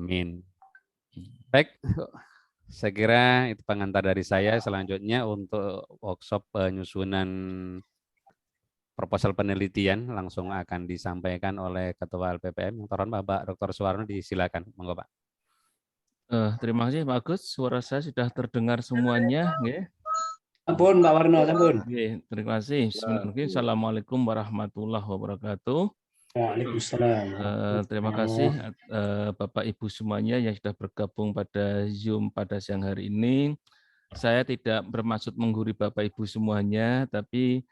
Amin. Baik, saya kira itu pengantar dari saya. Selanjutnya untuk workshop penyusunan proposal penelitian langsung akan disampaikan oleh Ketua LPPM. Bapak Dr. Suwarno, disilakan. Monggo, Pak. Terima kasih Pak Agus, suara saya sudah terdengar semuanya. Ampun, Pak Warno, ampun. Terima kasih. Bismillahirrahmanirrahim. Assalamualaikum warahmatullahi wabarakatuh. Waalaikumsalam. Terima kasih Bapak Ibu semuanya yang sudah bergabung pada Zoom pada siang hari ini. Saya tidak bermaksud menggurui Bapak Ibu semuanya, tapi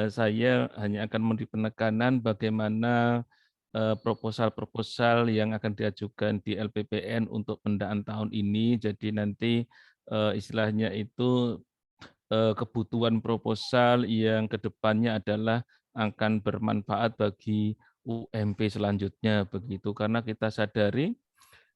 saya hanya akan memberi penekanan bagaimana proposal-proposal yang akan diajukan di LPPN untuk pendanaan tahun ini. Jadi nanti istilahnya itu kebutuhan proposal yang kedepannya adalah akan bermanfaat bagi UMP selanjutnya begitu, karena kita sadari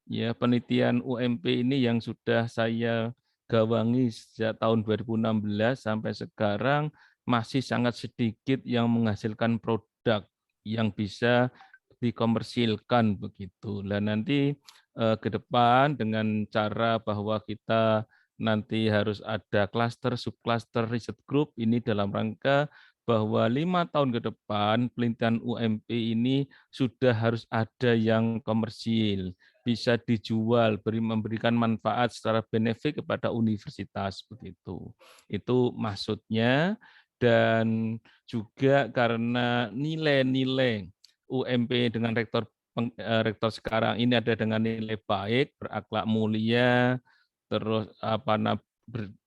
ya penelitian UMP ini yang sudah saya gawangi sejak tahun 2016 sampai sekarang masih sangat sedikit yang menghasilkan produk yang bisa dikomersilkan begitu. Dan nanti ke depan dengan cara bahwa kita nanti harus ada klaster, subklaster, riset group ini dalam rangka bahwa 5 tahun ke depan penelitian UMP ini sudah harus ada yang komersil, bisa dijual, memberikan manfaat secara benefit kepada universitas begitu. Itu maksudnya, dan juga karena nilai-nilai UMP dengan rektor sekarang ini ada dengan nilai baik, berakhlak mulia, terus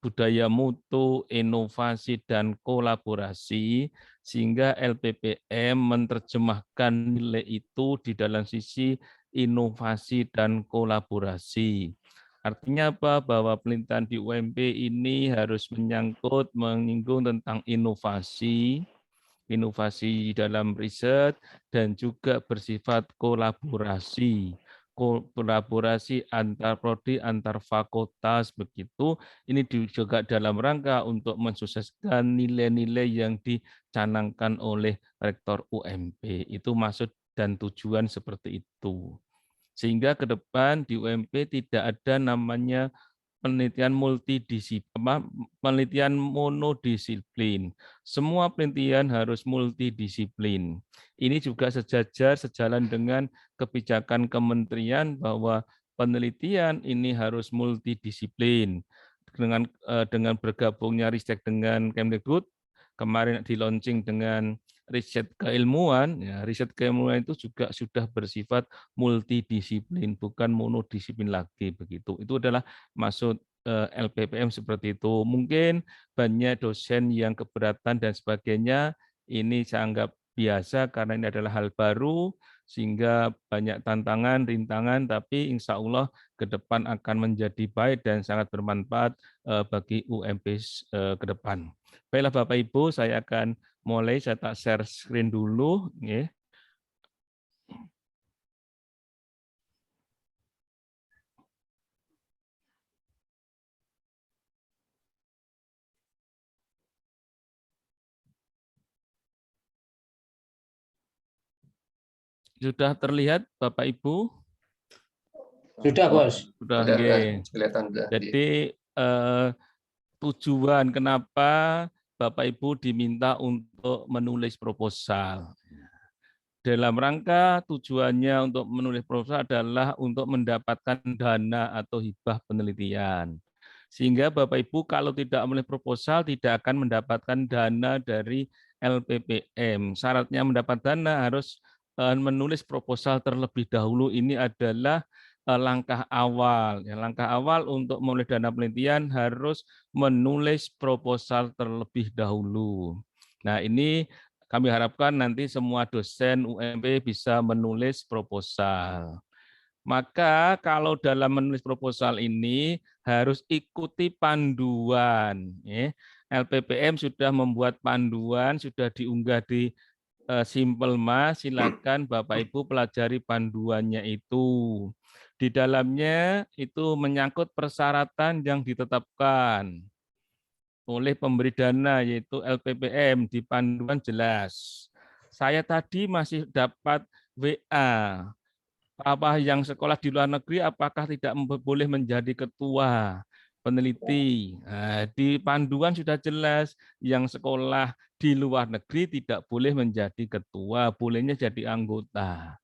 budaya mutu, inovasi, dan kolaborasi, sehingga LPPM menerjemahkan nilai itu di dalam sisi inovasi dan kolaborasi. Artinya apa? Bahwa penelitian di UMP ini harus menyinggung tentang inovasi dalam riset, dan juga bersifat kolaborasi antar prodi, antar fakultas begitu. Ini juga dalam rangka untuk mensukseskan nilai-nilai yang dicanangkan oleh Rektor UMP. Itu maksud dan tujuan seperti itu. Sehingga ke depan di UMP tidak ada namanya penelitian penelitian monodisiplin. Semua penelitian harus multidisiplin. Ini juga sejalan dengan kebijakan kementerian bahwa penelitian ini harus multidisiplin. Dengan bergabungnya Ristek dengan Kemdikbud, kemarin di launching dengan riset keilmuan, ya, riset keilmuan itu juga sudah bersifat multidisiplin, bukan monodisiplin lagi begitu. Itu adalah maksud LPPM seperti itu. Mungkin banyak dosen yang keberatan dan sebagainya, ini saya anggap biasa karena ini adalah hal baru, sehingga banyak tantangan, rintangan, tapi insya Allah ke depan akan menjadi baik dan sangat bermanfaat bagi UMP ke depan. Baiklah Bapak Ibu, saya akan mulai, saya tak share screen dulu. Ya. Sudah terlihat Bapak Ibu? Sudah, Bos. Sudah. Kelihatan. Jadi tujuan kenapa Bapak Ibu diminta untuk menulis proposal. Dalam rangka tujuannya untuk menulis proposal adalah untuk mendapatkan dana atau hibah penelitian. Sehingga Bapak Ibu kalau tidak menulis proposal tidak akan mendapatkan dana dari LPPM. Syaratnya mendapat dana harus menulis proposal terlebih dahulu. Ini adalah langkah awal. Ya, langkah awal untuk menulis dana penelitian harus menulis proposal terlebih dahulu. Nah, ini kami harapkan nanti semua dosen UMP bisa menulis proposal. Maka kalau dalam menulis proposal ini harus ikuti panduan. LPPM sudah membuat panduan, sudah diunggah di Simple Mas, silakan Bapak Ibu pelajari panduannya itu. Di dalamnya itu menyangkut persyaratan yang ditetapkan oleh pemberi dana yaitu LPPM, di panduan jelas. Saya tadi masih dapat WA apa yang sekolah di luar negeri apakah tidak boleh menjadi ketua peneliti. Nah, di panduan sudah jelas yang sekolah di luar negeri tidak boleh menjadi ketua, bolehnya jadi anggota.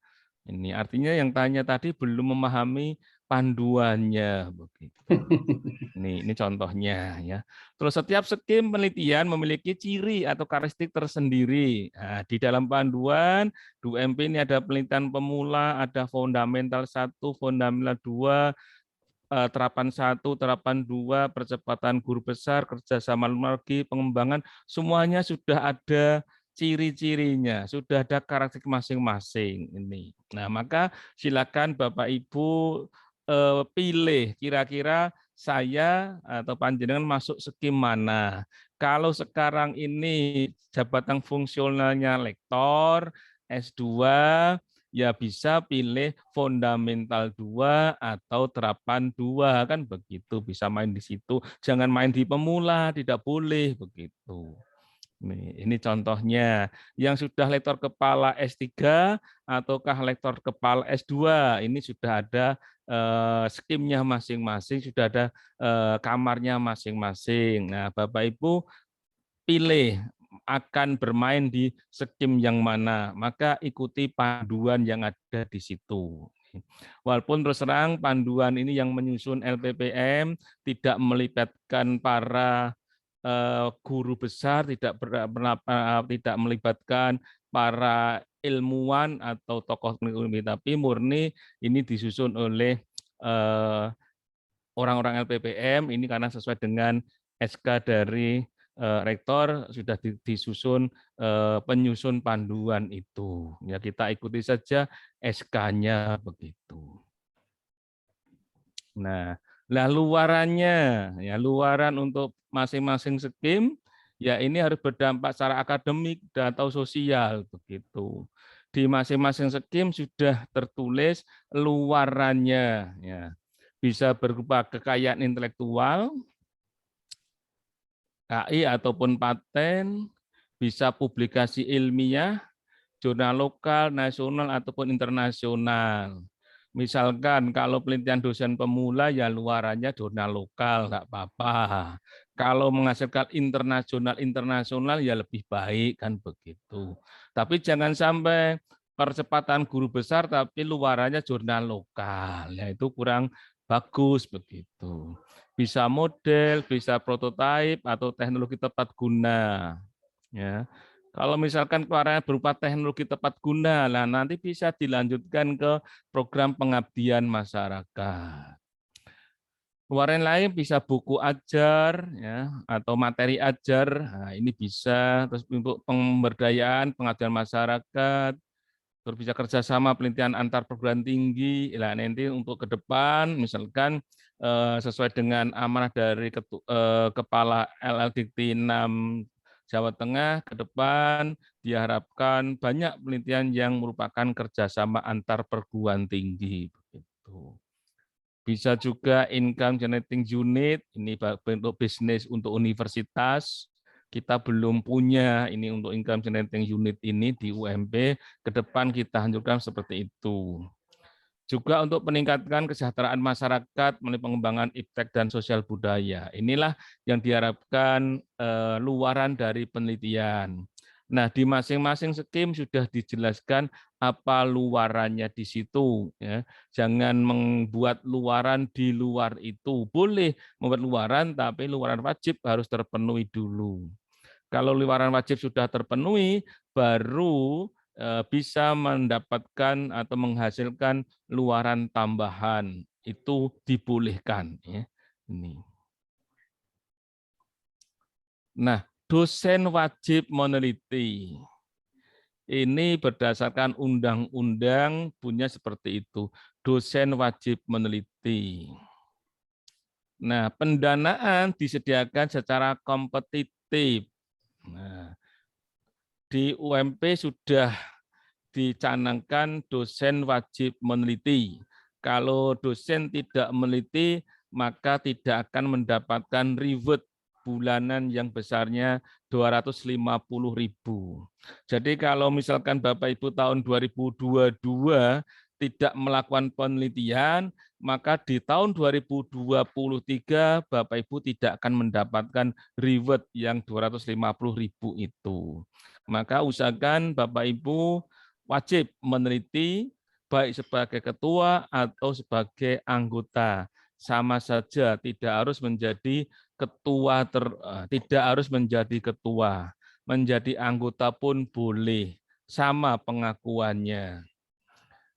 Ini artinya yang tanya tadi belum memahami panduannya begitu. Ini contohnya ya. Terus setiap skim penelitian memiliki ciri atau karakteristik tersendiri. Nah, di dalam panduan di UMP ini ada penelitian pemula, ada fundamental 1, fundamental 2, terapan 1, terapan 2, percepatan guru besar, kerjasama luar negeri, pengembangan, semuanya sudah ada ciri-cirinya, sudah ada karakteristik masing-masing ini. Nah, maka silakan Bapak Ibu pilih kira-kira saya atau panjenengan masuk skim mana. Kalau sekarang ini jabatan fungsionalnya lektor, S2, ya bisa pilih fundamental 2 atau terapan 2 kan begitu, bisa main di situ. Jangan main di pemula, tidak boleh begitu. Ini contohnya. Yang sudah lektor kepala S3 ataukah lektor kepala S2, ini sudah ada skimnya masing-masing, sudah ada kamarnya masing-masing. Nah, Bapak Ibu pilih akan bermain di skim yang mana, maka ikuti panduan yang ada di situ. Walaupun terus terang panduan ini yang menyusun LPPM tidak melibatkan para guru besar, tidak melibatkan para ilmuwan atau tokoh ekonomi, tapi murni ini disusun oleh orang-orang LPPM ini karena sesuai dengan SK dari rektor sudah disusun penyusun panduan itu. Ya kita ikuti saja SK-nya begitu. Nah, luarannya, ya luaran untuk masing-masing skim, ya ini harus berdampak secara akademik atau sosial begitu. Di masing-masing skim sudah tertulis luarannya, ya bisa berupa kekayaan intelektual, KI ataupun paten, bisa publikasi ilmiah, jurnal lokal, nasional ataupun internasional. Misalkan kalau penelitian dosen pemula ya luarannya jurnal lokal, nggak apa-apa. Kalau menghasilkan internasional ya lebih baik kan begitu. Tapi jangan sampai percepatan guru besar tapi luarannya jurnal lokal, ya itu kurang bagus begitu. Bisa model, bisa prototipe atau teknologi tepat guna. Ya. Kalau misalkan keluarannya berupa teknologi tepat guna, nah nanti bisa dilanjutkan ke program pengabdian masyarakat. Keluaran lain bisa buku ajar, ya, atau materi ajar. Nah, ini bisa terus untuk pemberdayaan pengabdian masyarakat, terus bisa kerjasama penelitian antar perguruan tinggi. Nah, nanti untuk ke depan, misalkan sesuai dengan amanah dari Kepala LLDikti 6 Jawa Tengah, ke depan diharapkan banyak penelitian yang merupakan kerjasama antar perguruan tinggi. Begitu. Bisa juga income generating unit, ini bentuk bisnis untuk universitas. Kita belum punya ini untuk income generating unit ini di UMP, ke depan kita hancurkan seperti itu. Juga untuk meningkatkan kesejahteraan masyarakat melalui pengembangan iptek dan sosial budaya. Inilah yang diharapkan luaran dari penelitian. Nah, di masing-masing skim sudah dijelaskan apa luarannya di situ. Ya. Jangan membuat luaran di luar itu. Boleh membuat luaran, tapi luaran wajib harus terpenuhi dulu. Kalau luaran wajib sudah terpenuhi, baru bisa mendapatkan atau menghasilkan luaran tambahan, itu dibolehkan. Ya. Ini. Nah, dosen wajib meneliti. Ini berdasarkan undang-undang punya seperti itu. Dosen wajib meneliti. Nah, pendanaan disediakan secara kompetitif. Nah, di UMP sudah dicanangkan dosen wajib meneliti. Kalau dosen tidak meneliti, maka tidak akan mendapatkan reward bulanan yang besarnya 250.000. Jadi kalau misalkan Bapak Ibu tahun 2022 tidak melakukan penelitian, maka di tahun 2023 Bapak Ibu tidak akan mendapatkan reward yang 250.000 itu. Maka usahakan Bapak Ibu wajib meneliti baik sebagai ketua atau sebagai anggota. Sama saja, tidak harus menjadi ketua, tidak harus menjadi ketua. Menjadi anggota pun boleh, sama pengakuannya.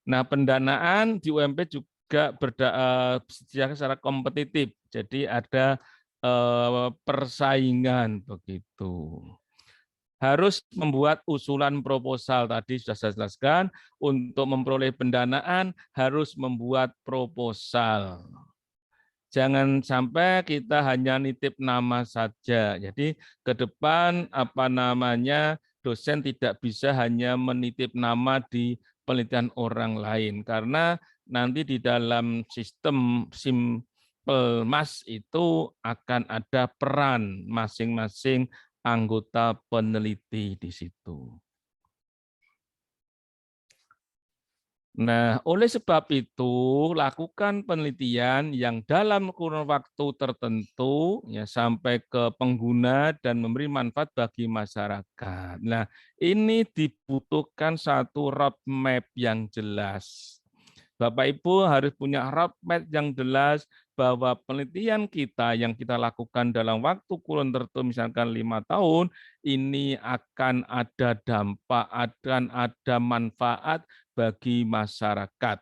Nah, pendanaan di UMP juga secara kompetitif, jadi ada persaingan begitu. Harus membuat usulan proposal, tadi sudah saya jelaskan, untuk memperoleh pendanaan harus membuat proposal. Jangan sampai kita hanya nitip nama saja. Jadi ke depan dosen tidak bisa hanya menitip nama di penelitian orang lain, karena nanti di dalam sistem Simpelmas itu akan ada peran masing-masing anggota peneliti di situ. Nah, oleh sebab itu, lakukan penelitian yang dalam kurun waktu tertentu ya sampai ke pengguna dan memberi manfaat bagi masyarakat. Nah, ini dibutuhkan satu roadmap yang jelas. Bapak Ibu harus punya roadmap yang jelas bahwa penelitian kita yang kita lakukan dalam waktu kurun tertentu, misalkan 5 tahun, ini akan ada dampak, akan ada manfaat bagi masyarakat.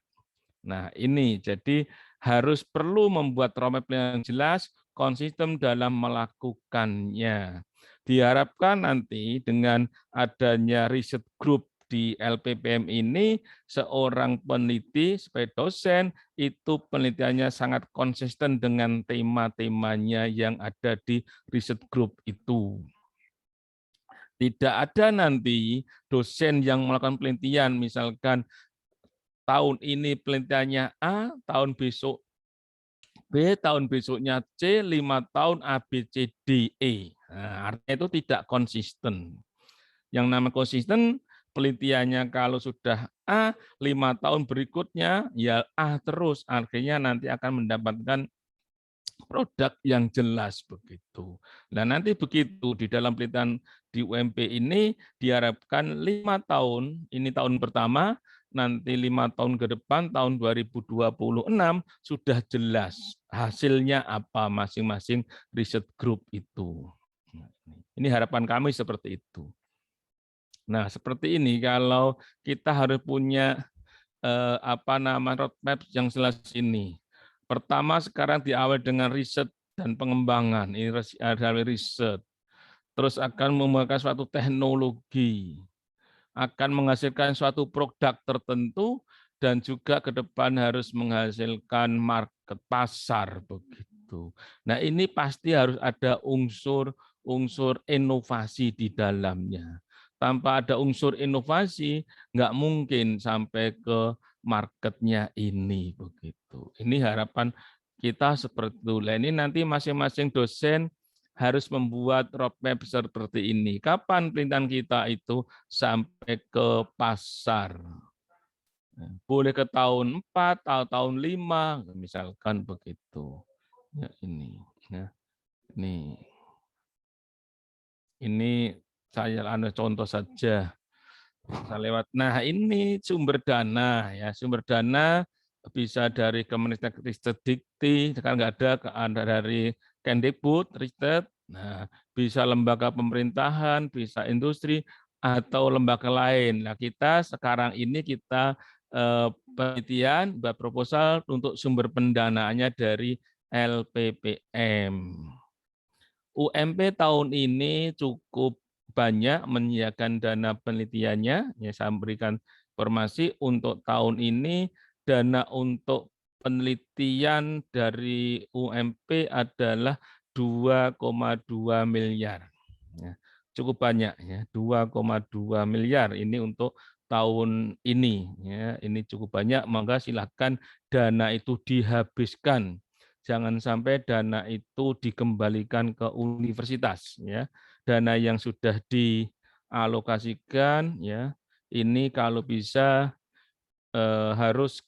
Nah, ini jadi harus perlu membuat roadmap yang jelas, konsisten dalam melakukannya. Diharapkan nanti dengan adanya riset group di LPPM ini, seorang peneliti sebagai dosen itu penelitiannya sangat konsisten dengan tema-temanya yang ada di riset group itu. Tidak ada nanti dosen yang melakukan penelitian, misalkan tahun ini penelitiannya A, tahun besok B, tahun besoknya C, 5 tahun A, B, C, D, E. Nah, artinya itu tidak konsisten. Yang namanya konsisten, penelitiannya kalau sudah A, 5 tahun berikutnya ya A terus. Artinya nanti akan mendapatkan produk yang jelas begitu. Nah, nanti begitu di dalam penelitian di UMP ini diharapkan 5 tahun, ini tahun pertama, nanti 5 tahun ke depan, tahun 2026 sudah jelas hasilnya apa masing-masing riset group itu. Ini harapan kami seperti itu. Nah, seperti ini kalau kita harus punya roadmap yang jelas ini. Pertama sekarang diawali dengan riset dan pengembangan, ini adalah riset. Terus akan mengembangkan suatu teknologi, akan menghasilkan suatu produk tertentu, dan juga ke depan harus menghasilkan market pasar begitu. Nah, ini pasti harus ada unsur inovasi di dalamnya. Tanpa ada unsur inovasi, nggak mungkin sampai ke marketnya ini begitu. Ini harapan kita seperti itu. Nah, ini nanti masing-masing dosen harus membuat roadmap seperti ini. Kapan penelitian kita itu sampai ke pasar? Boleh ke tahun 4 atau tahun 5, misalkan begitu. Ya, ini. Nah, ini saya contoh saja. Nah, ini sumber dana ya, sumber dana bisa dari Kemenristek-Dikti, sekarang nggak ada dari Kemdikbud, Ristek, nah bisa lembaga pemerintahan, bisa industri atau lembaga lain. Nah, kita sekarang ini penelitian, buat proposal untuk sumber pendanaannya dari LPPM. UMP tahun ini cukup banyak menyediakan dana penelitiannya. Ya, saya berikan informasi untuk tahun ini dana untuk penelitian dari UMP adalah 2,2 miliar. Ya, cukup banyak ya, 2,2 miliar ini untuk tahun ini. Ya, ini cukup banyak, maka silakan dana itu dihabiskan. Jangan sampai dana itu dikembalikan ke universitas ya. Dana yang sudah dialokasikan ya, ini kalau bisa harus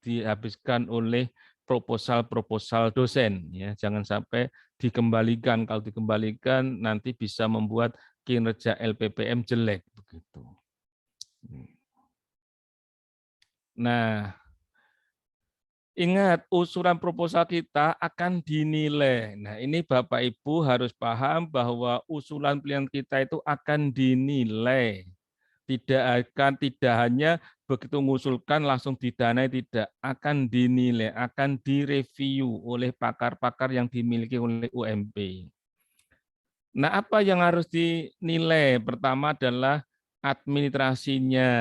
dihabiskan oleh proposal dosen, ya. Jangan sampai dikembalikan. Kalau dikembalikan nanti bisa membuat kinerja LPPM jelek begitu. Nah, ingat, usulan proposal kita akan dinilai. Nah, ini Bapak Ibu harus paham bahwa usulan pilihan kita itu akan dinilai. Tidak hanya begitu mengusulkan langsung didanai, tidak, akan dinilai, akan direview oleh pakar-pakar yang dimiliki oleh UMP. Nah, apa yang harus dinilai? Pertama adalah administrasinya.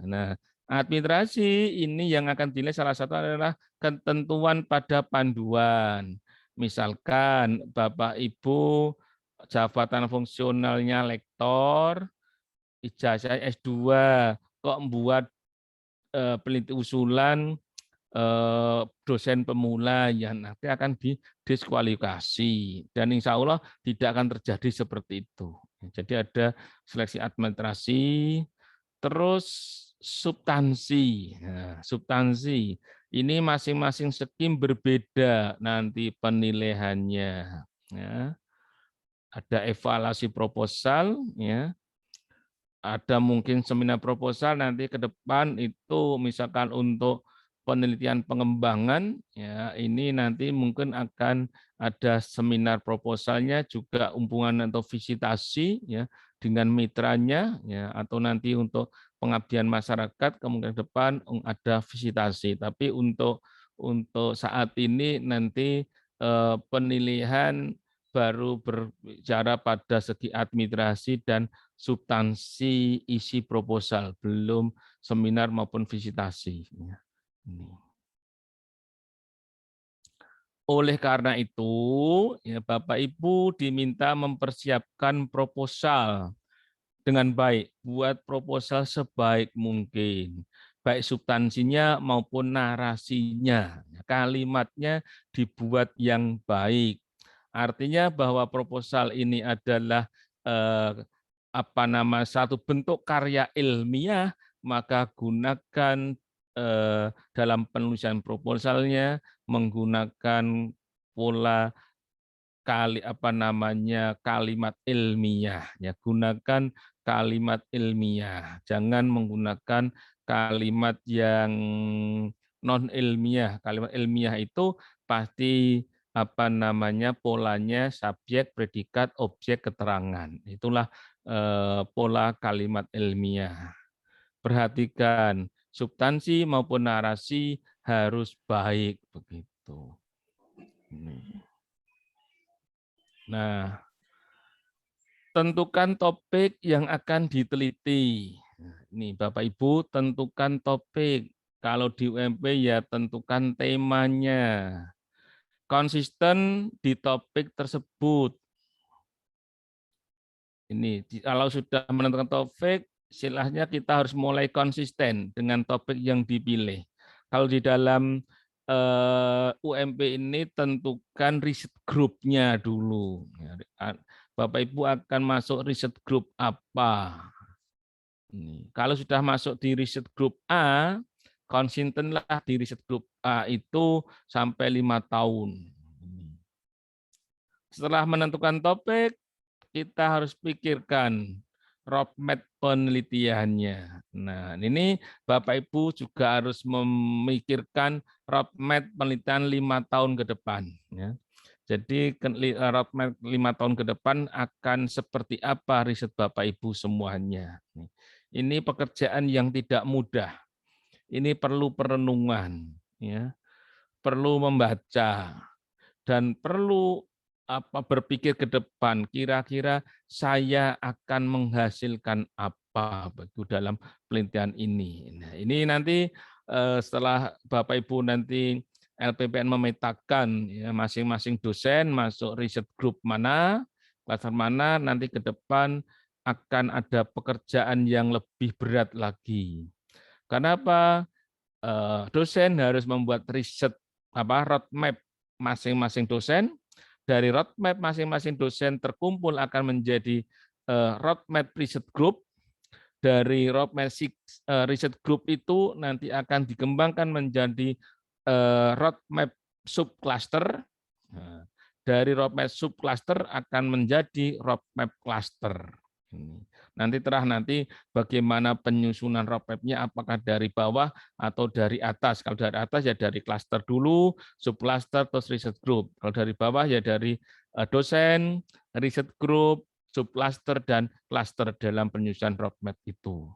Nah, administrasi ini yang akan dinilai salah satu adalah ketentuan pada panduan. Misalkan Bapak Ibu jabatan fungsionalnya lektor, ijazah S2, kok membuat peneliti usulan dosen pemula yang nanti akan didiskualifikasi, dan insya Allah tidak akan terjadi seperti itu. Jadi ada seleksi administrasi, terus substansi. Nah, substansi ini masing-masing skim berbeda nanti penilaiannya. Ya. Ada evaluasi proposal, ya. Ada mungkin seminar proposal nanti ke depan itu misalkan untuk penelitian pengembangan, ya ini nanti mungkin akan ada seminar proposalnya juga hubungan atau visitasi, ya dengan mitranya, ya, atau nanti untuk pengabdian masyarakat kemungkinan depan ada visitasi. Tapi untuk saat ini nanti penilaian baru berbicara pada segi administrasi dan substansi isi proposal, belum seminar maupun visitasi. Oleh karena itu, ya Bapak Ibu diminta mempersiapkan proposal dengan baik, buat proposal sebaik mungkin, baik substansinya maupun narasinya, kalimatnya dibuat yang baik. Artinya bahwa proposal ini adalah satu bentuk karya ilmiah, maka gunakan dalam penulisan proposalnya menggunakan pola kalimat ilmiah, ya, gunakan kalimat ilmiah, jangan menggunakan kalimat yang non ilmiah. Kalimat ilmiah itu pasti polanya subjek, predikat, objek, keterangan. Itulah pola kalimat ilmiah. Perhatikan substansi maupun narasi harus baik begitu. Nah, tentukan topik yang akan diteliti. Ini Bapak Ibu tentukan topik. Kalau di UMP ya tentukan temanya. Konsisten di topik tersebut. Ini kalau sudah menentukan topik, istilahnya kita harus mulai konsisten dengan topik yang dipilih. Kalau di dalam UMP ini tentukan riset grupnya dulu. Bapak Ibu akan masuk riset grup apa? Kalau sudah masuk di riset grup A, konsistenlah di riset grup A itu sampai 5 tahun. Setelah menentukan topik, kita harus pikirkan roadmap penelitiannya. Nah, ini Bapak Ibu juga harus memikirkan roadmap penelitian 5 tahun ke depan. Ya. Jadi roadmap 5 tahun ke depan akan seperti apa riset Bapak Ibu semuanya. Ini pekerjaan yang tidak mudah. Ini perlu perenungan, ya, perlu membaca, dan perlu berpikir ke depan. Kira-kira saya akan menghasilkan apa begitu dalam penelitian ini. Nah, ini nanti setelah Bapak Ibu nanti LPPN memetakan ya, masing-masing dosen masuk riset grup mana, kluster mana, nanti ke depan akan ada pekerjaan yang lebih berat lagi. Kenapa? Dosen harus membuat riset roadmap masing-masing dosen. Dari roadmap masing-masing dosen terkumpul akan menjadi roadmap riset group. dari roadmap research group itu nanti akan dikembangkan menjadi roadmap subcluster. Nah, dari roadmap subcluster akan menjadi roadmap cluster. Nanti bagaimana penyusunan roadmap-nya, apakah dari bawah atau dari atas. Kalau dari atas ya dari cluster dulu, subcluster, terus research group. Kalau dari bawah ya dari dosen, research group, subcluster, dan cluster dalam penyusunan roadmap itu.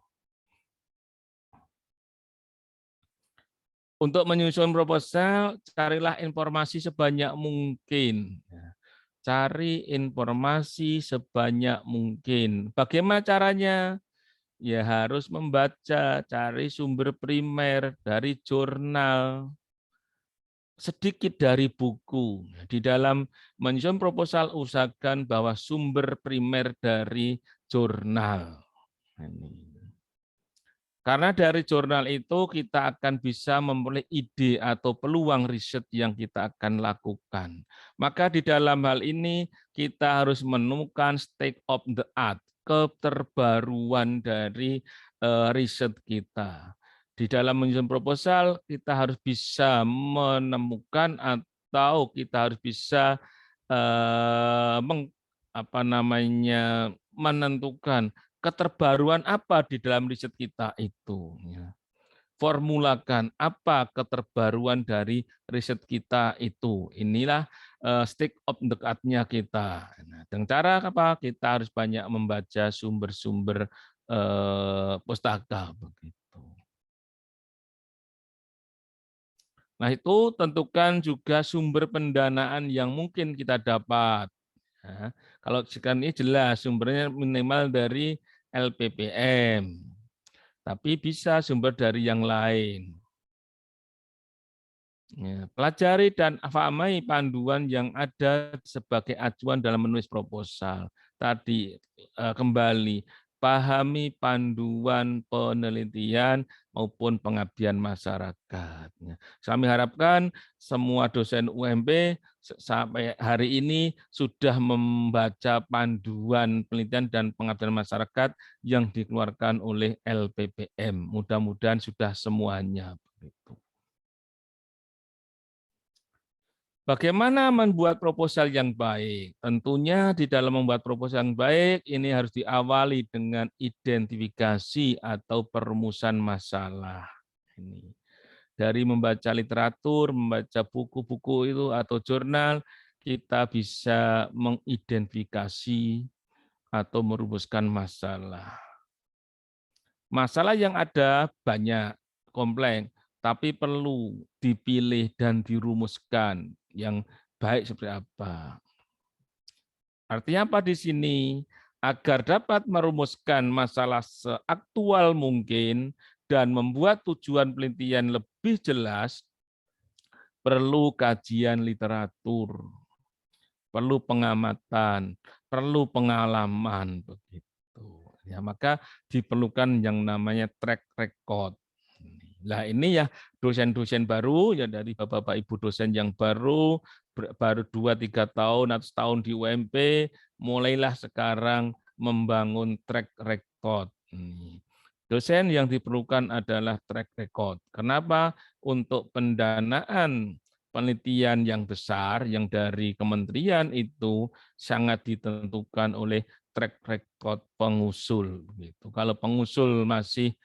Untuk menyusun proposal, carilah informasi sebanyak mungkin. Cari informasi sebanyak mungkin. Bagaimana caranya? Ya harus membaca, cari sumber primer dari jurnal, sedikit dari buku. Di dalam menyusun proposal, usahakan bahwa sumber primer dari jurnal. Karena dari jurnal itu kita akan bisa memperoleh ide atau peluang riset yang kita akan lakukan. Maka di dalam hal ini kita harus menemukan state of the art, keterbaruan dari riset kita. Di dalam menyusun proposal kita harus bisa menemukan atau kita harus bisa menentukan keterbaruan apa di dalam riset kita itu. Formulakan apa keterbaruan dari riset kita itu. Inilah state of the art-nya kita. Nah, dengan cara apa? Kita harus banyak membaca sumber-sumber pustaka begitu. Nah, itu tentukan juga sumber pendanaan yang mungkin kita dapat. Nah, kalau sekarang ini jelas sumbernya minimal dari LPPM, tapi bisa sumber dari yang lain. Ya, pelajari dan pahami panduan yang ada sebagai acuan dalam menulis proposal. Tadi kembali, pahami panduan penelitian maupun pengabdian masyarakat. Kami harapkan semua dosen UMP sampai hari ini sudah membaca panduan penelitian dan pengabdian masyarakat yang dikeluarkan oleh LPPM. Mudah-mudahan sudah semuanya begitu. Bagaimana membuat proposal yang baik? Tentunya di dalam membuat proposal yang baik, ini harus diawali dengan identifikasi atau perumusan masalah. Ini. Dari membaca literatur, membaca buku-buku itu atau jurnal, kita bisa mengidentifikasi atau merumuskan masalah. Masalah yang ada banyak, kompleks, tapi perlu dipilih dan dirumuskan yang baik seperti apa. Artinya apa di sini? Agar dapat merumuskan masalah seaktual mungkin dan membuat tujuan penelitian lebih jelas, perlu kajian literatur, perlu pengamatan, perlu pengalaman begitu. Ya, maka diperlukan yang namanya track record. Nah, ini ya dosen-dosen baru ya dari Bapak-bapak Ibu dosen yang baru 2-3 tahun atau setahun di UMP mulailah sekarang membangun track record. Dosen yang diperlukan adalah track record. Kenapa? Untuk pendanaan penelitian yang besar yang dari kementerian itu sangat ditentukan oleh track record pengusul. Kalau pengusul masih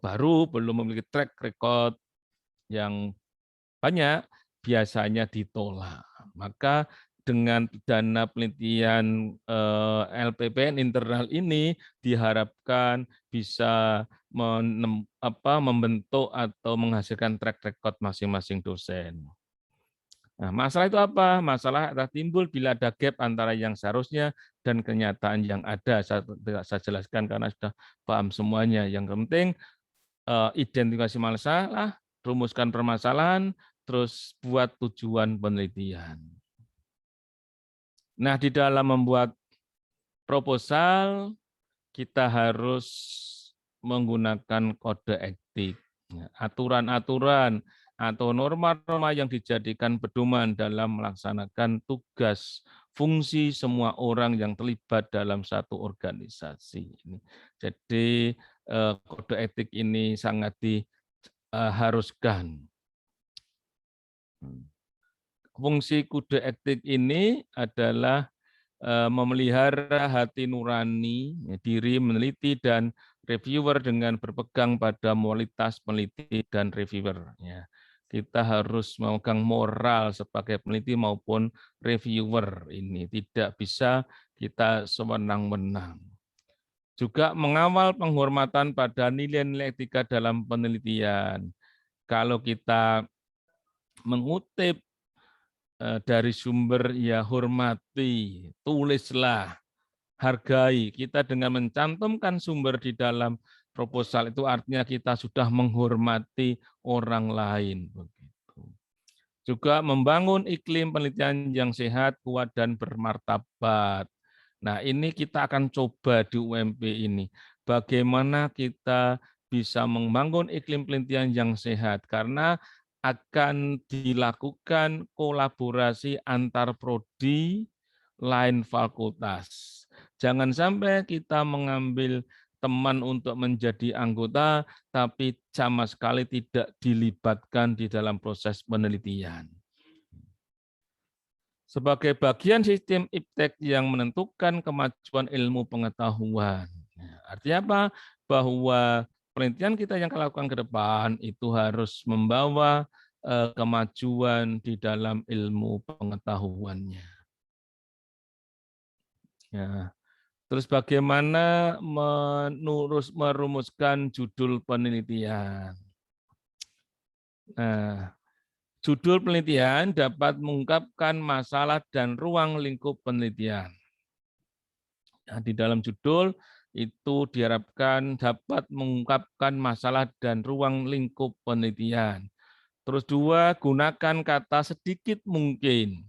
baru, belum memiliki track record yang banyak, biasanya ditolak. Maka dengan dana penelitian LPPN internal ini diharapkan bisa membentuk atau menghasilkan track record masing-masing dosen. Nah, masalah itu apa? Masalah adalah timbul bila ada gap antara yang seharusnya dan kenyataan yang ada. Saya jelaskan karena sudah paham semuanya. Yang penting identifikasi masalah, rumuskan permasalahan, terus buat tujuan penelitian. Nah, di dalam membuat proposal, kita harus menggunakan kode etik, aturan-aturan, atau norma-norma yang dijadikan pedoman dalam melaksanakan tugas fungsi semua orang yang terlibat dalam satu organisasi. Jadi kode etik ini sangat diharuskan. Fungsi kode etik ini adalah memelihara hati nurani, diri meneliti dan reviewer dengan berpegang pada moralitas peneliti dan reviewer. Ya. Kita harus memegang moral sebagai peneliti maupun reviewer ini. Tidak bisa kita sewenang-wenang. Juga mengawal penghormatan pada nilai-nilai etika dalam penelitian. Kalau kita mengutip dari sumber, ya hormati, tulislah, hargai. Kita dengan mencantumkan sumber di dalam proposal itu artinya kita sudah menghormati orang lain. Begitu. Juga membangun iklim penelitian yang sehat, kuat, dan bermartabat. Nah, ini kita akan coba di UMP ini. Bagaimana kita bisa membangun iklim penelitian yang sehat, karena akan dilakukan kolaborasi antar prodi lain fakultas. Jangan sampai kita mengambil teman untuk menjadi anggota, tapi sama sekali tidak dilibatkan di dalam proses penelitian. Sebagai bagian sistem iptek yang menentukan kemajuan ilmu pengetahuan. Artinya apa? Bahwa penelitian kita yang kita lakukan ke depan itu harus membawa kemajuan di dalam ilmu pengetahuannya. Ya. Terus bagaimana merumuskan judul penelitian? Nah, judul penelitian dapat mengungkapkan masalah dan ruang lingkup penelitian. Nah, di dalam judul itu diharapkan dapat mengungkapkan masalah dan ruang lingkup penelitian. Terus dua, gunakan kata sedikit mungkin,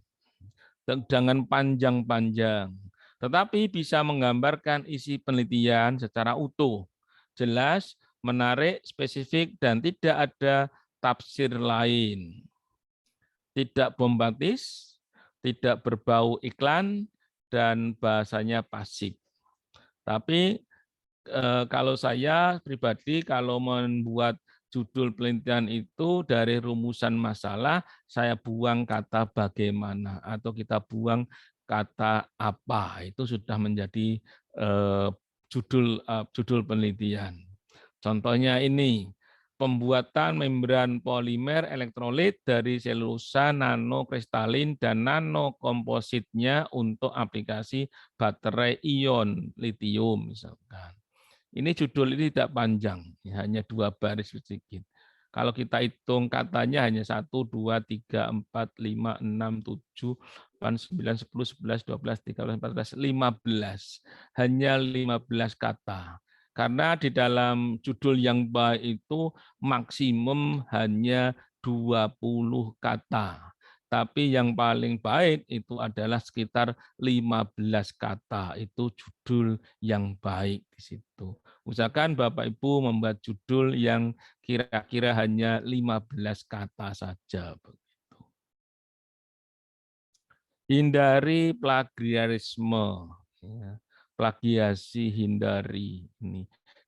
jangan panjang-panjang, tetapi bisa menggambarkan isi penelitian secara utuh, jelas, menarik, spesifik, dan tidak ada tafsir lain. Tidak bombastis, tidak berbau iklan, dan bahasanya pasif. Tapi kalau saya pribadi, kalau membuat judul penelitian itu dari rumusan masalah, saya buang kata bagaimana, atau kita buang kata apa, itu sudah menjadi judul penelitian. Contohnya ini, pembuatan membran polimer elektrolit dari selulosa nanokristalin dan nanokompositnya untuk aplikasi baterai ion litium misalkan. Ini judul ini tidak panjang, hanya 2 baris sedikit. Kalau kita hitung katanya hanya 1, 2, 3, 4, 5, 6, 7, 8, 9, 10, 11, 12, 13, 14, 15. Hanya 15 kata. Karena di dalam judul yang baik itu maksimum hanya 20 kata. Tapi yang paling baik itu adalah sekitar 15 kata. Itu judul yang baik di situ. Usahakan Bapak Ibu membuat judul yang kira-kira hanya 15 kata saja. Hindari plagiarisme. Plagiasi hindari.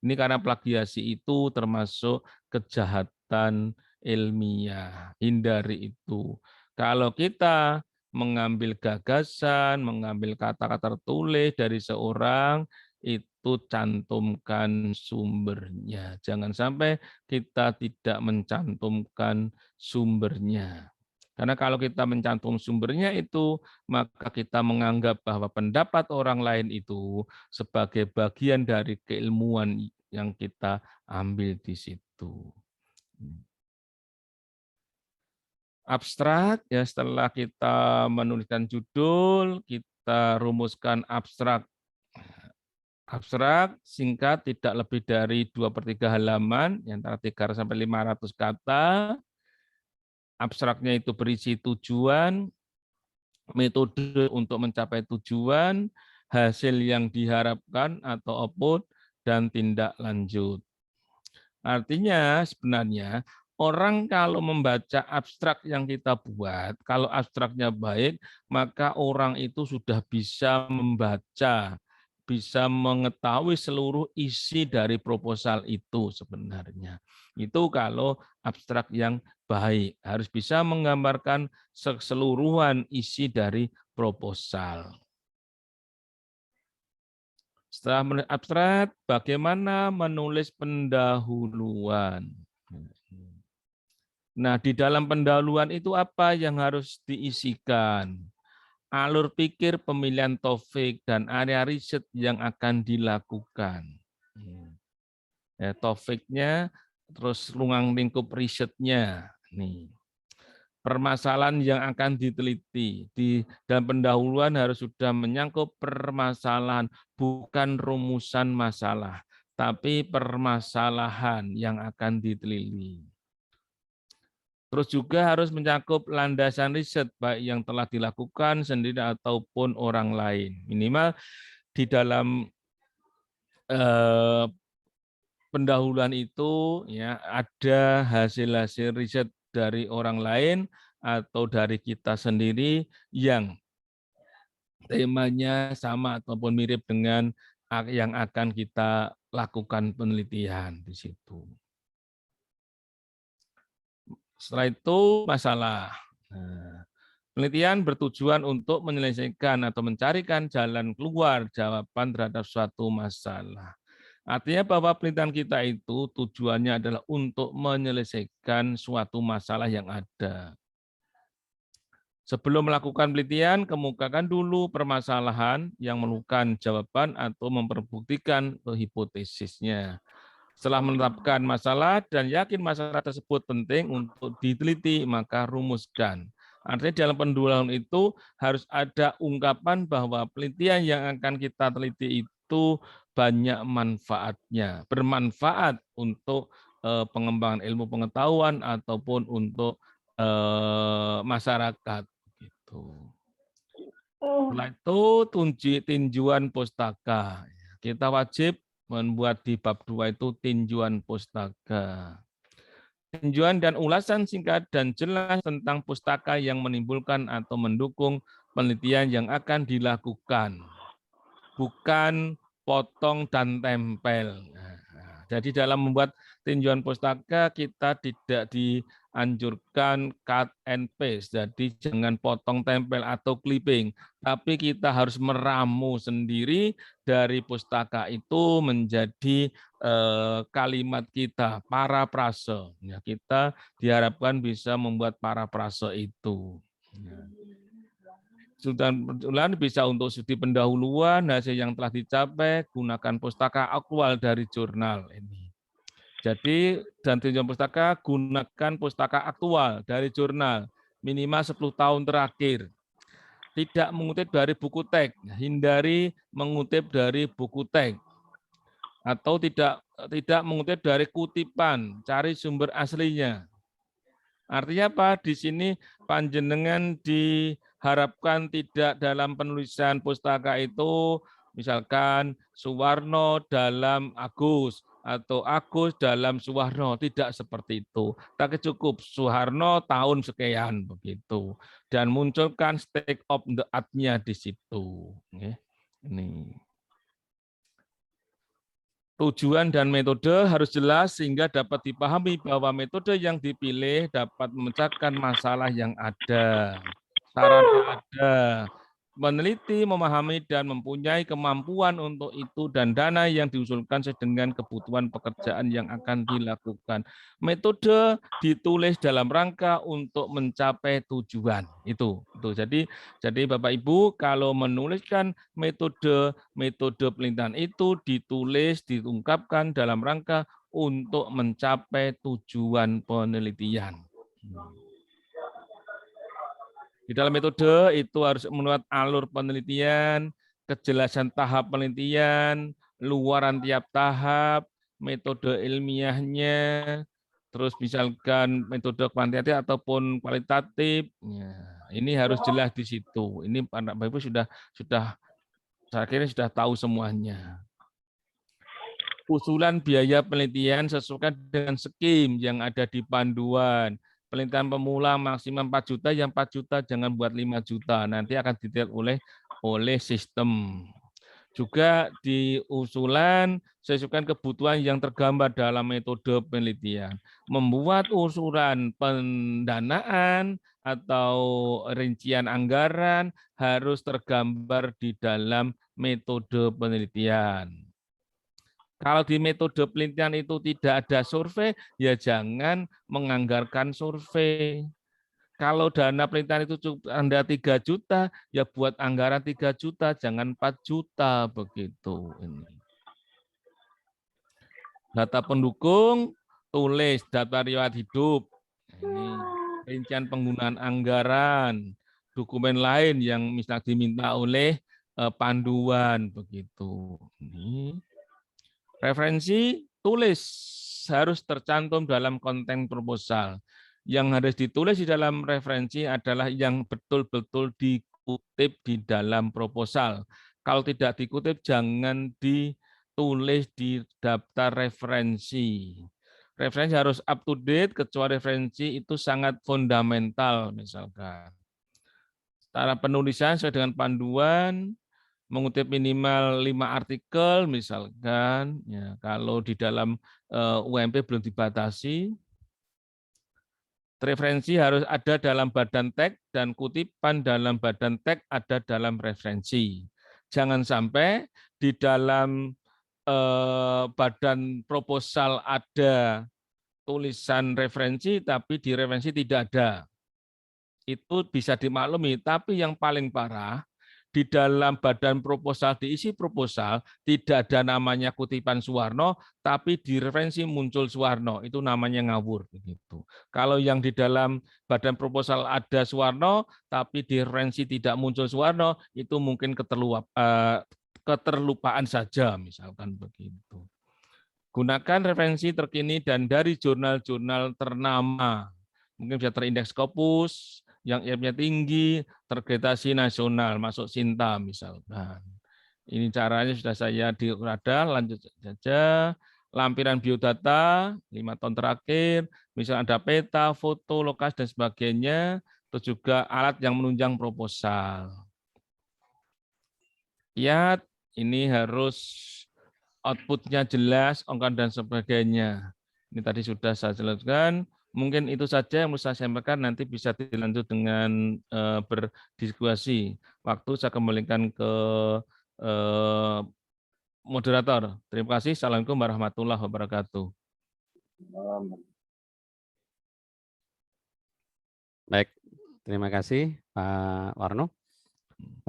Ini karena plagiasi itu termasuk kejahatan ilmiah. Hindari itu. Kalau kita mengambil gagasan, mengambil kata-kata tertulis dari seorang, itu cantumkan sumbernya. Jangan sampai kita tidak mencantumkan sumbernya. Karena kalau kita mencantum sumbernya itu, maka kita menganggap bahwa pendapat orang lain itu sebagai bagian dari keilmuan yang kita ambil di situ. Abstrak, ya setelah kita menuliskan judul, kita rumuskan abstrak. Abstrak singkat, tidak lebih dari 2/3 halaman, antara 300 sampai 500 kata. Abstraknya itu berisi tujuan, metode untuk mencapai tujuan, hasil yang diharapkan atau output, dan tindak lanjut. Artinya sebenarnya Orang kalau membaca abstrak yang kita buat, kalau abstraknya baik, maka orang itu sudah bisa membaca, bisa mengetahui seluruh isi dari proposal itu sebenarnya. Itu kalau abstrak yang baik, harus bisa menggambarkan keseluruhan isi dari proposal. Setelah menulis abstrak, bagaimana menulis pendahuluan? Nah, di dalam pendahuluan itu apa yang harus diisikan? Alur pikir, pemilihan topik, dan area riset yang akan dilakukan. Ya, topiknya, terus ruang lingkup risetnya. Nih. Permasalahan yang akan diteliti. Di dalam pendahuluan harus sudah menyangkut permasalahan, bukan rumusan masalah, tapi permasalahan yang akan diteliti. Terus juga harus mencakup landasan riset, baik yang telah dilakukan sendiri ataupun orang lain. Minimal di dalam pendahuluan itu ya ada hasil-hasil riset dari orang lain atau dari kita sendiri yang temanya sama ataupun mirip dengan yang akan kita lakukan penelitian di situ. Setelah itu masalah. Nah, penelitian bertujuan untuk menyelesaikan atau mencarikan jalan keluar jawaban terhadap suatu masalah. Artinya bahwa penelitian kita itu tujuannya adalah untuk menyelesaikan suatu masalah yang ada. Sebelum melakukan penelitian, kemukakan dulu permasalahan yang memerlukan jawaban atau memperbuktikan hipotesisnya. Setelah menetapkan masalah dan yakin masalah tersebut penting untuk diteliti, maka rumuskan. Artinya dalam pendahuluan itu harus ada ungkapan bahwa penelitian yang akan kita teliti itu banyak manfaatnya, bermanfaat untuk pengembangan ilmu pengetahuan ataupun untuk masyarakat. Gitu. Setelah itu tinjuan pustaka. Kita wajib membuat di bab 2 itu tinjuan pustaka. Tinjuan dan ulasan singkat dan jelas tentang pustaka yang menimbulkan atau mendukung penelitian yang akan dilakukan. Bukan potong dan tempel. Jadi dalam membuat tinjuan pustaka kita tidak dianjurkan cut and paste. Jadi jangan potong tempel atau clipping, tapi kita harus meramu sendiri dari pustaka itu menjadi kalimat kita, parafrase. Ya, kita diharapkan bisa membuat parafrase itu. Ya. Sudah pendahuluan bisa untuk studi pendahuluan, hasil yang telah dicapai, gunakan pustaka aktual dari jurnal ini. Jadi, dan tinjauan pustaka, gunakan pustaka aktual dari jurnal, minimal 10 tahun terakhir. Tidak mengutip dari buku teks, hindari mengutip dari buku teks. Atau tidak mengutip dari kutipan, cari sumber aslinya. Artinya apa? Di sini panjenengan diharapkan tidak dalam penulisan pustaka itu, misalkan Suwarno dalam Agus, atau Agus dalam Suwarno, tidak seperti itu. Tapi cukup Soeharno tahun sekian, begitu. Dan munculkan stake of the art-nya di situ. Ini. Tujuan dan metode harus jelas sehingga dapat dipahami bahwa metode yang dipilih dapat memecahkan masalah yang ada. Sarana ada. Meneliti, memahami, dan mempunyai kemampuan untuk itu dan dana yang diusulkan sesuai dengan kebutuhan pekerjaan yang akan dilakukan. Metode ditulis dalam rangka untuk mencapai tujuan. Itu. Jadi Bapak Ibu kalau menuliskan metode penelitian itu ditulis, diungkapkan dalam rangka untuk mencapai tujuan penelitian. Di dalam metode itu harus memuat alur penelitian, kejelasan tahap penelitian, luaran tiap tahap, metode ilmiahnya, terus misalkan metode kuantitatif ataupun kualitatif. Ini harus jelas di situ. Ini Bapak Ibu sudah saya kira sudah tahu semuanya. Usulan biaya penelitian sesuaikan dengan skim yang ada di panduan. Penelitian pemula maksimum 4 juta, yang 4 juta jangan buat 5 juta. Nanti akan dilihat oleh sistem. Juga di usulan sesuaikan kebutuhan yang tergambar dalam metode penelitian. Membuat usulan pendanaan atau rincian anggaran harus tergambar di dalam metode penelitian. Kalau di metode penelitian itu tidak ada survei, ya jangan menganggarkan survei. Kalau dana penelitian itu cukup Anda 3 juta, ya buat anggaran 3 juta, jangan 4 juta begitu. Ini. Data pendukung, tulis data riwayat hidup. Ini rincian penggunaan anggaran, dokumen lain yang misalnya diminta oleh panduan begitu. Ini. Referensi, tulis harus tercantum dalam konten proposal. Yang harus ditulis di dalam referensi adalah yang betul-betul dikutip di dalam proposal. Kalau tidak dikutip, jangan ditulis di daftar referensi. Referensi harus up to date, kecuali referensi itu sangat fundamental, misalkan. Cara penulisan sesuai dengan panduan, mengutip minimal 5 artikel, misalkan. Ya, kalau di dalam UMP belum dibatasi. Referensi harus ada dalam badan teks dan kutipan dalam badan teks ada dalam referensi. Jangan sampai di dalam badan proposal ada tulisan referensi tapi di referensi tidak ada. Itu bisa dimaklumi, tapi yang paling parah di dalam badan proposal diisi proposal tidak ada namanya kutipan Suwarno, tapi di referensi muncul Suwarno, itu namanya ngawur begitu. Kalau yang di dalam badan proposal ada Suwarno, tapi di referensi tidak muncul Suwarno, itu mungkin keterlupaan saja, misalkan begitu. Gunakan referensi terkini dan dari jurnal-jurnal ternama, mungkin bisa terindeks Scopus, yang IF-nya tinggi, tergradasi nasional, masuk Sinta misalkan. Ini caranya sudah saya dirada, lanjut saja. Lampiran biodata, 5 tahun terakhir, misalnya ada peta, foto, lokasi, dan sebagainya, itu juga alat yang menunjang proposal. Lihat, ini harus outputnya jelas, ongkar dan sebagainya. Ini tadi sudah saya jelaskan. Mungkin itu saja yang bisa saya sampaikan, nanti bisa dilanjut dengan berdiskusi. Waktu saya kembalikan ke moderator. Terima kasih. Assalamualaikum warahmatullahi wabarakatuh. Baik, terima kasih Pak Warno.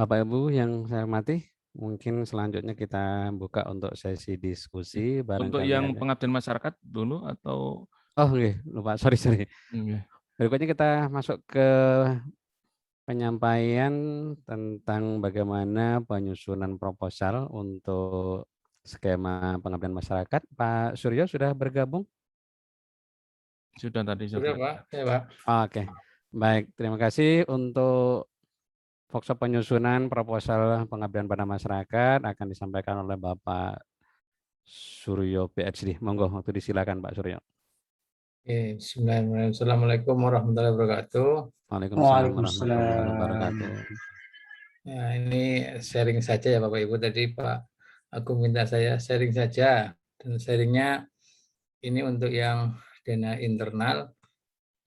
Bapak Ibu yang saya hormati, mungkin selanjutnya kita buka untuk sesi diskusi. Untuk yang pengabdian masyarakat dulu atau? Oh, lupa, sorry. Berikutnya kita masuk ke penyampaian tentang bagaimana penyusunan proposal untuk skema pengabdian masyarakat. Pak Suryo sudah bergabung? Sudah tadi. Sudah Pak. Ya, Pak. Oke, baik. Terima kasih untuk workshop penyusunan proposal pengabdian pada masyarakat akan disampaikan oleh Bapak Suryo PhD. Monggo, waktu disilakan Pak Suryo. Bismillahirrahmanirrahim. Assalamualaikum warahmatullahi wabarakatuh. Waalaikumsalam warahmatullahi wabarakatuh. Ya, ini sharing saja ya Bapak Ibu. Tadi Pak aku minta saya sharing saja, dan sharingnya ini untuk yang dana internal.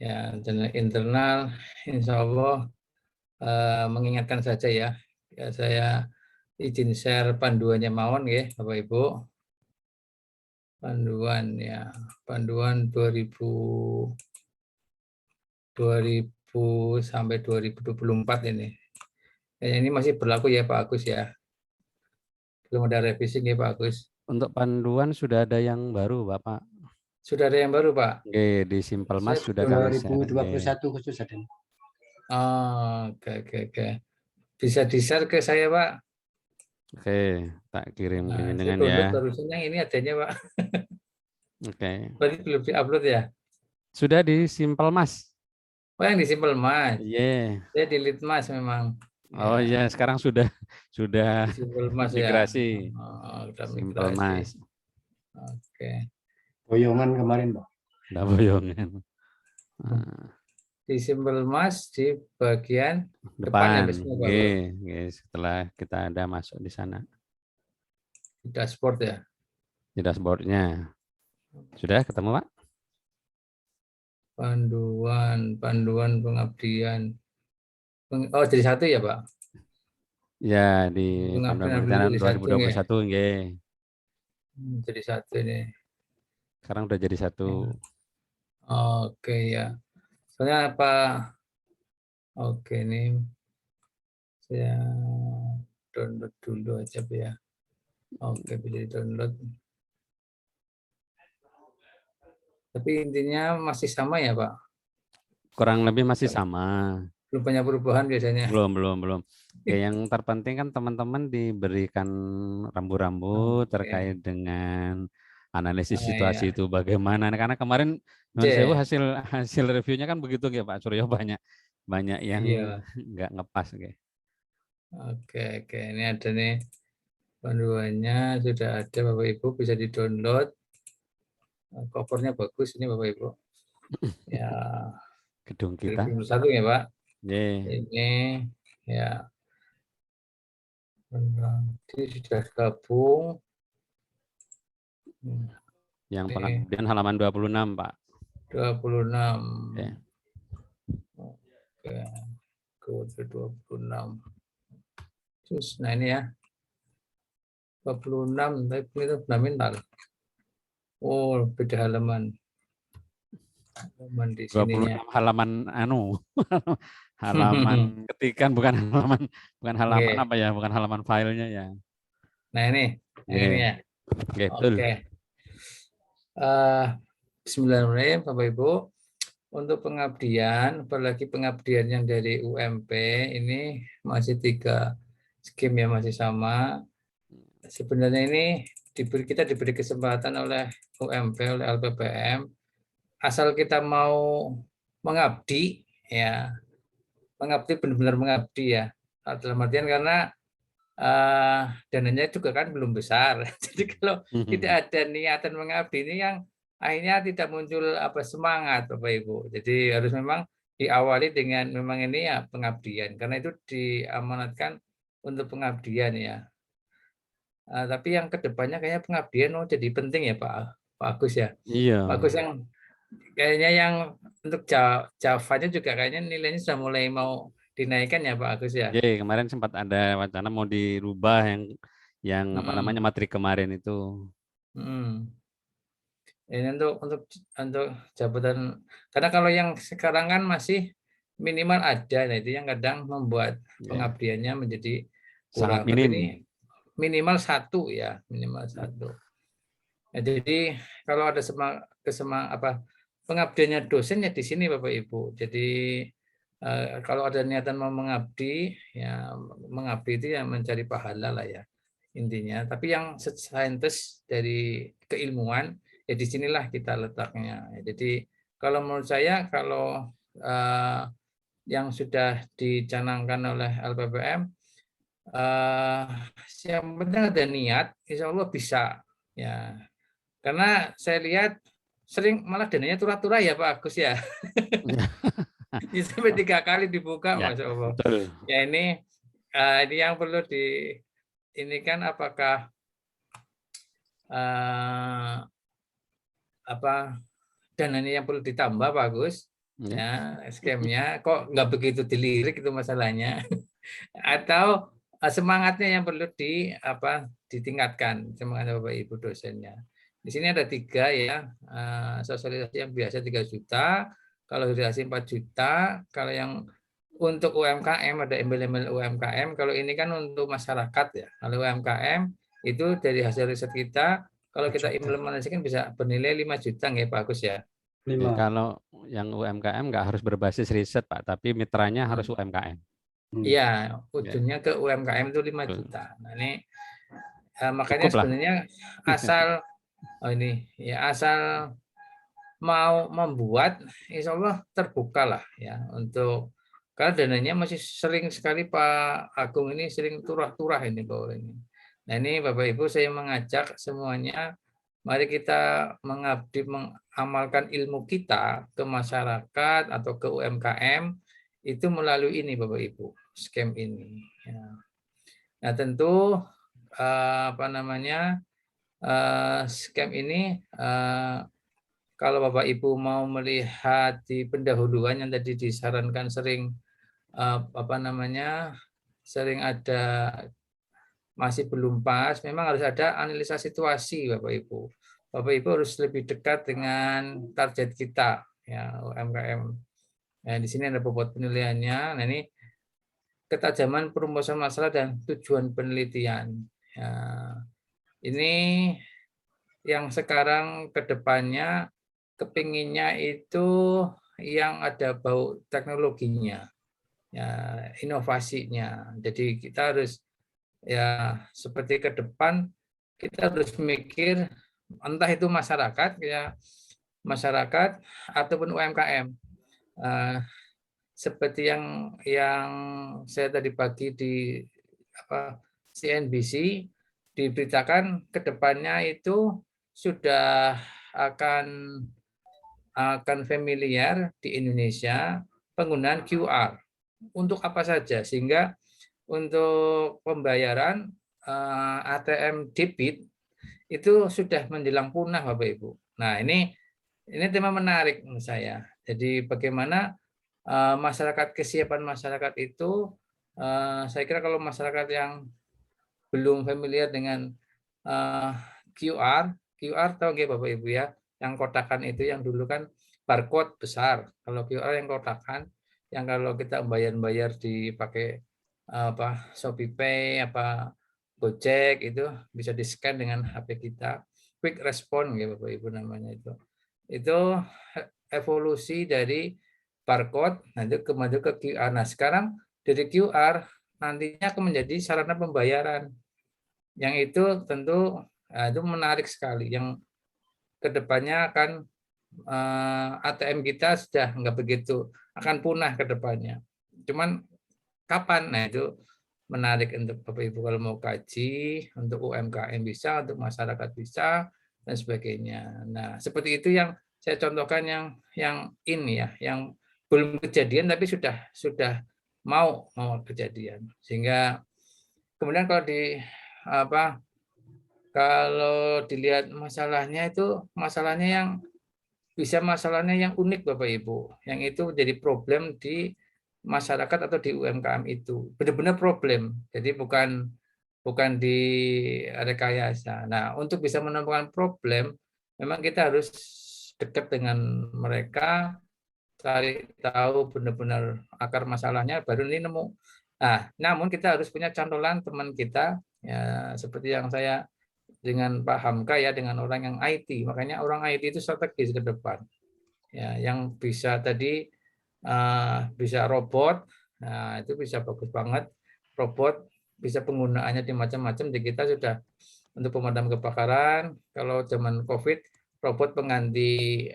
Ya, dana internal insya Allah mengingatkan saja ya. Ya, saya izin share panduannya mawon ya Bapak Ibu. Panduan ya, panduan 2000 sampai 2024 ini. Ya, ini masih berlaku ya Pak Agus ya. Belum ada revisi ya Pak Agus. Untuk panduan sudah ada yang baru Bapak. Sudah ada yang baru Pak? Oke, di Simple Mas sudah kami share. 2021 khusus ada. Oh, oke. Bisa di-share ke saya Pak? Oke, tak kirim Nah, dengan saya ya. barusan yang ini adanya Pak. Oke. Berarti belum di-upload ya? Sudah di Simple Mas. Oh, yang di Simple Mas. Iya. Saya di Litmas memang. Oh iya, sekarang sudah Simple Mas migrasi. ya. Oh, udah Simple migrasi. Mas. Oke. Boyongan kemarin, Pak. Nggak boyongan. Di simbol emas di bagian Depan, biasanya, Pak. nggih, setelah kita ada masuk di sana. Di dashboard ya. Di dashboard-nya. Sudah ketemu, Pak? Panduan pengabdian. Oh, jadi satu ya, Pak? Ya, di Panduan Pengabdian Perencanaan jadi satu, 2021, nggih. Jadi satu ini. Sekarang udah jadi satu. Oke ya. Soalnya apa? Oke, ini saya download dulu aja, Pak, ya. Oke, pilih download. Tapi intinya masih sama ya, Pak? Kurang lebih masih sama. Belum banyak perubahan biasanya. Belum. Ya, yang terpenting kan teman-teman diberikan rambu-rambu terkait dengan analisis situasi itu bagaimana. Karena kemarin hasil reviewnya kan begitu ya Pak Suryo, banyak yang nggak ngepas. Oke. Ini ada nih panduannya, sudah ada Bapak Ibu, bisa di-download. Covernya bagus ini Bapak Ibu. Ya. Gedung kita. Satu ya Pak. Ini ya. Ini sudah gabung. Yang pengabdian halaman 26, Pak. 26. Oke. Kode 26. Terus, nah ini ya. 26, tapi itu fundamental. Oh, beda halaman. Halaman di sininya. Halaman halaman ketikan, bukan halaman apa ya, bukan halaman filenya ya. Nah ini ya. Oke. Bismillahirrahmanirrahim, Bapak Ibu. Untuk pengabdian, apalagi pengabdian yang dari UMP ini masih 3 skim ya, masih sama. Sebenarnya ini kita diberi kesempatan oleh UMP, oleh LPPM, asal kita mau mengabdi ya, mengabdi benar-benar mengabdi ya. Dalam artian karena dananya juga kan belum besar. Jadi kalau tidak ada niatan mengabdi ini yang akhirnya tidak muncul semangat Bapak Ibu. Jadi harus memang diawali dengan memang ini ya pengabdian, karena itu diamanatkan untuk pengabdian ya. Tapi yang kedepannya kayaknya pengabdian jadi penting ya Pak Agus ya. Iya. Pak Agus yang kayaknya yang untuk Java-nya juga kayaknya nilainya sudah mulai mau dinaikkan ya Pak Agus ya. Kemarin sempat ada wacana mau dirubah yang materi kemarin itu. Ini untuk jabatan, karena kalau yang sekarang kan masih minimal ada, nah itu yang kadang membuat pengabdiannya menjadi kurang. Sangat minim. Tapi ini minimal 1 ya, minimal 1. Nah, jadi kalau ada pengabdiannya dosen ya di sini Bapak Ibu. Jadi kalau ada niatan mau mengabdi ya, mengabdi itu ya mencari pahala lah ya intinya. Tapi yang saintis dari keilmuan ya disinilah kita letaknya. Jadi kalau menurut saya kalau yang sudah dicanangkan oleh LPPM, yang penting ada niat, insya Allah bisa ya. Karena saya lihat sering malah dananya turah-turah ya Pak Agus ya. Sampai 3 kali dibuka, Masya Allah. Betul. Ya ini yang perlu ini kan apakah dananya yang perlu ditambah Pak Agus ya, skemnya kok nggak begitu dilirik itu masalahnya. Atau semangatnya yang perlu ditingkatkan, semangat Bapak Ibu dosennya. Di sini ada 3 ya, sosialisasi yang biasa 3 juta, kalau sosialisasi 4 juta, kalau yang untuk UMKM ada embel-embel UMKM, kalau ini kan untuk masyarakat ya. Kalau UMKM itu dari hasil riset kita, kalau kita implementasikan bisa bernilai 5 juta nggak Pak Agus ya. Kalau yang UMKM nggak harus berbasis riset Pak, tapi mitranya harus UMKM. Iya, ujungnya ke UMKM itu 5 juta. Nah ini makanya sebenarnya asal asal mau membuat, insya Allah terbuka lah ya untuk, karena dananya masih sering sekali Pak Agung ini sering turah-turah ini bawah ini. Nah ini Bapak Ibu saya mengajak semuanya mari kita mengabdi, mengamalkan ilmu kita ke masyarakat atau ke UMKM itu melalui ini Bapak Ibu, scam ini. Ya. Nah tentu apa namanya scam ini kalau Bapak Ibu mau melihat di pendahuluan yang tadi disarankan sering apa namanya sering ada masih belum pas, memang harus ada analisa situasi Bapak Ibu. Bapak Ibu harus lebih dekat dengan target kita ya UMKM. Nah, di sini ada bobot penilaiannya. Nah, ini ketajaman perumusan masalah dan tujuan penelitian. Ya, ini yang sekarang ke depannya kepinginnya itu yang ada bau teknologinya, ya, inovasinya. Jadi kita harus ya seperti ke depan kita harus mikir entah itu masyarakat ya masyarakat ataupun UMKM seperti yang saya tadi pagi di CNBC diberitakan ke depannya itu sudah akan familiar di Indonesia penggunaan QR untuk apa saja sehingga untuk pembayaran ATM debit itu sudah menjelang punah Bapak Ibu. Nah ini tema menarik menurut saya. Jadi bagaimana masyarakat kesiapan masyarakat itu saya kira kalau masyarakat yang belum familiar dengan QR tahu nggak Bapak Ibu ya, yang kotakan itu yang dulu kan barcode besar. Kalau QR yang kotakan, yang kalau kita bayar dipakai ShopeePay Gojek itu bisa di-scan dengan HP kita. Quick response ya Bapak Ibu namanya itu. Itu evolusi dari barcode nanti kembali ke QR. Nah, sekarang dari QR nantinya akan menjadi sarana pembayaran. Yang itu tentu itu menarik sekali. Yang kedepannya akan ATM kita sudah nggak begitu akan punah ke depannya. Cuman kapan? Nah itu menarik untuk Bapak Ibu kalau mau kaji, untuk UMKM bisa, untuk masyarakat bisa, dan sebagainya. Nah seperti itu yang saya contohkan yang ini ya, yang belum kejadian tapi sudah mau kejadian. Sehingga kemudian kalau dilihat masalahnya itu masalahnya yang unik Bapak Ibu, yang itu jadi problem di masyarakat atau di UMKM itu benar-benar problem. Jadi bukan di rekayasa. Nah, untuk bisa menemukan problem, memang kita harus dekat dengan mereka, cari tahu benar-benar akar masalahnya, baru ini nemu. Nah, namun kita harus punya cantolan teman kita, ya seperti yang saya dengan Pak Hamka ya, dengan orang yang IT. Makanya orang IT itu strategis ke depan. Ya, yang bisa tadi bisa robot, nah itu bisa bagus banget. Robot bisa penggunaannya di macam-macam. Di kita sudah untuk pemadam kebakaran. Kalau zaman COVID, robot pengganti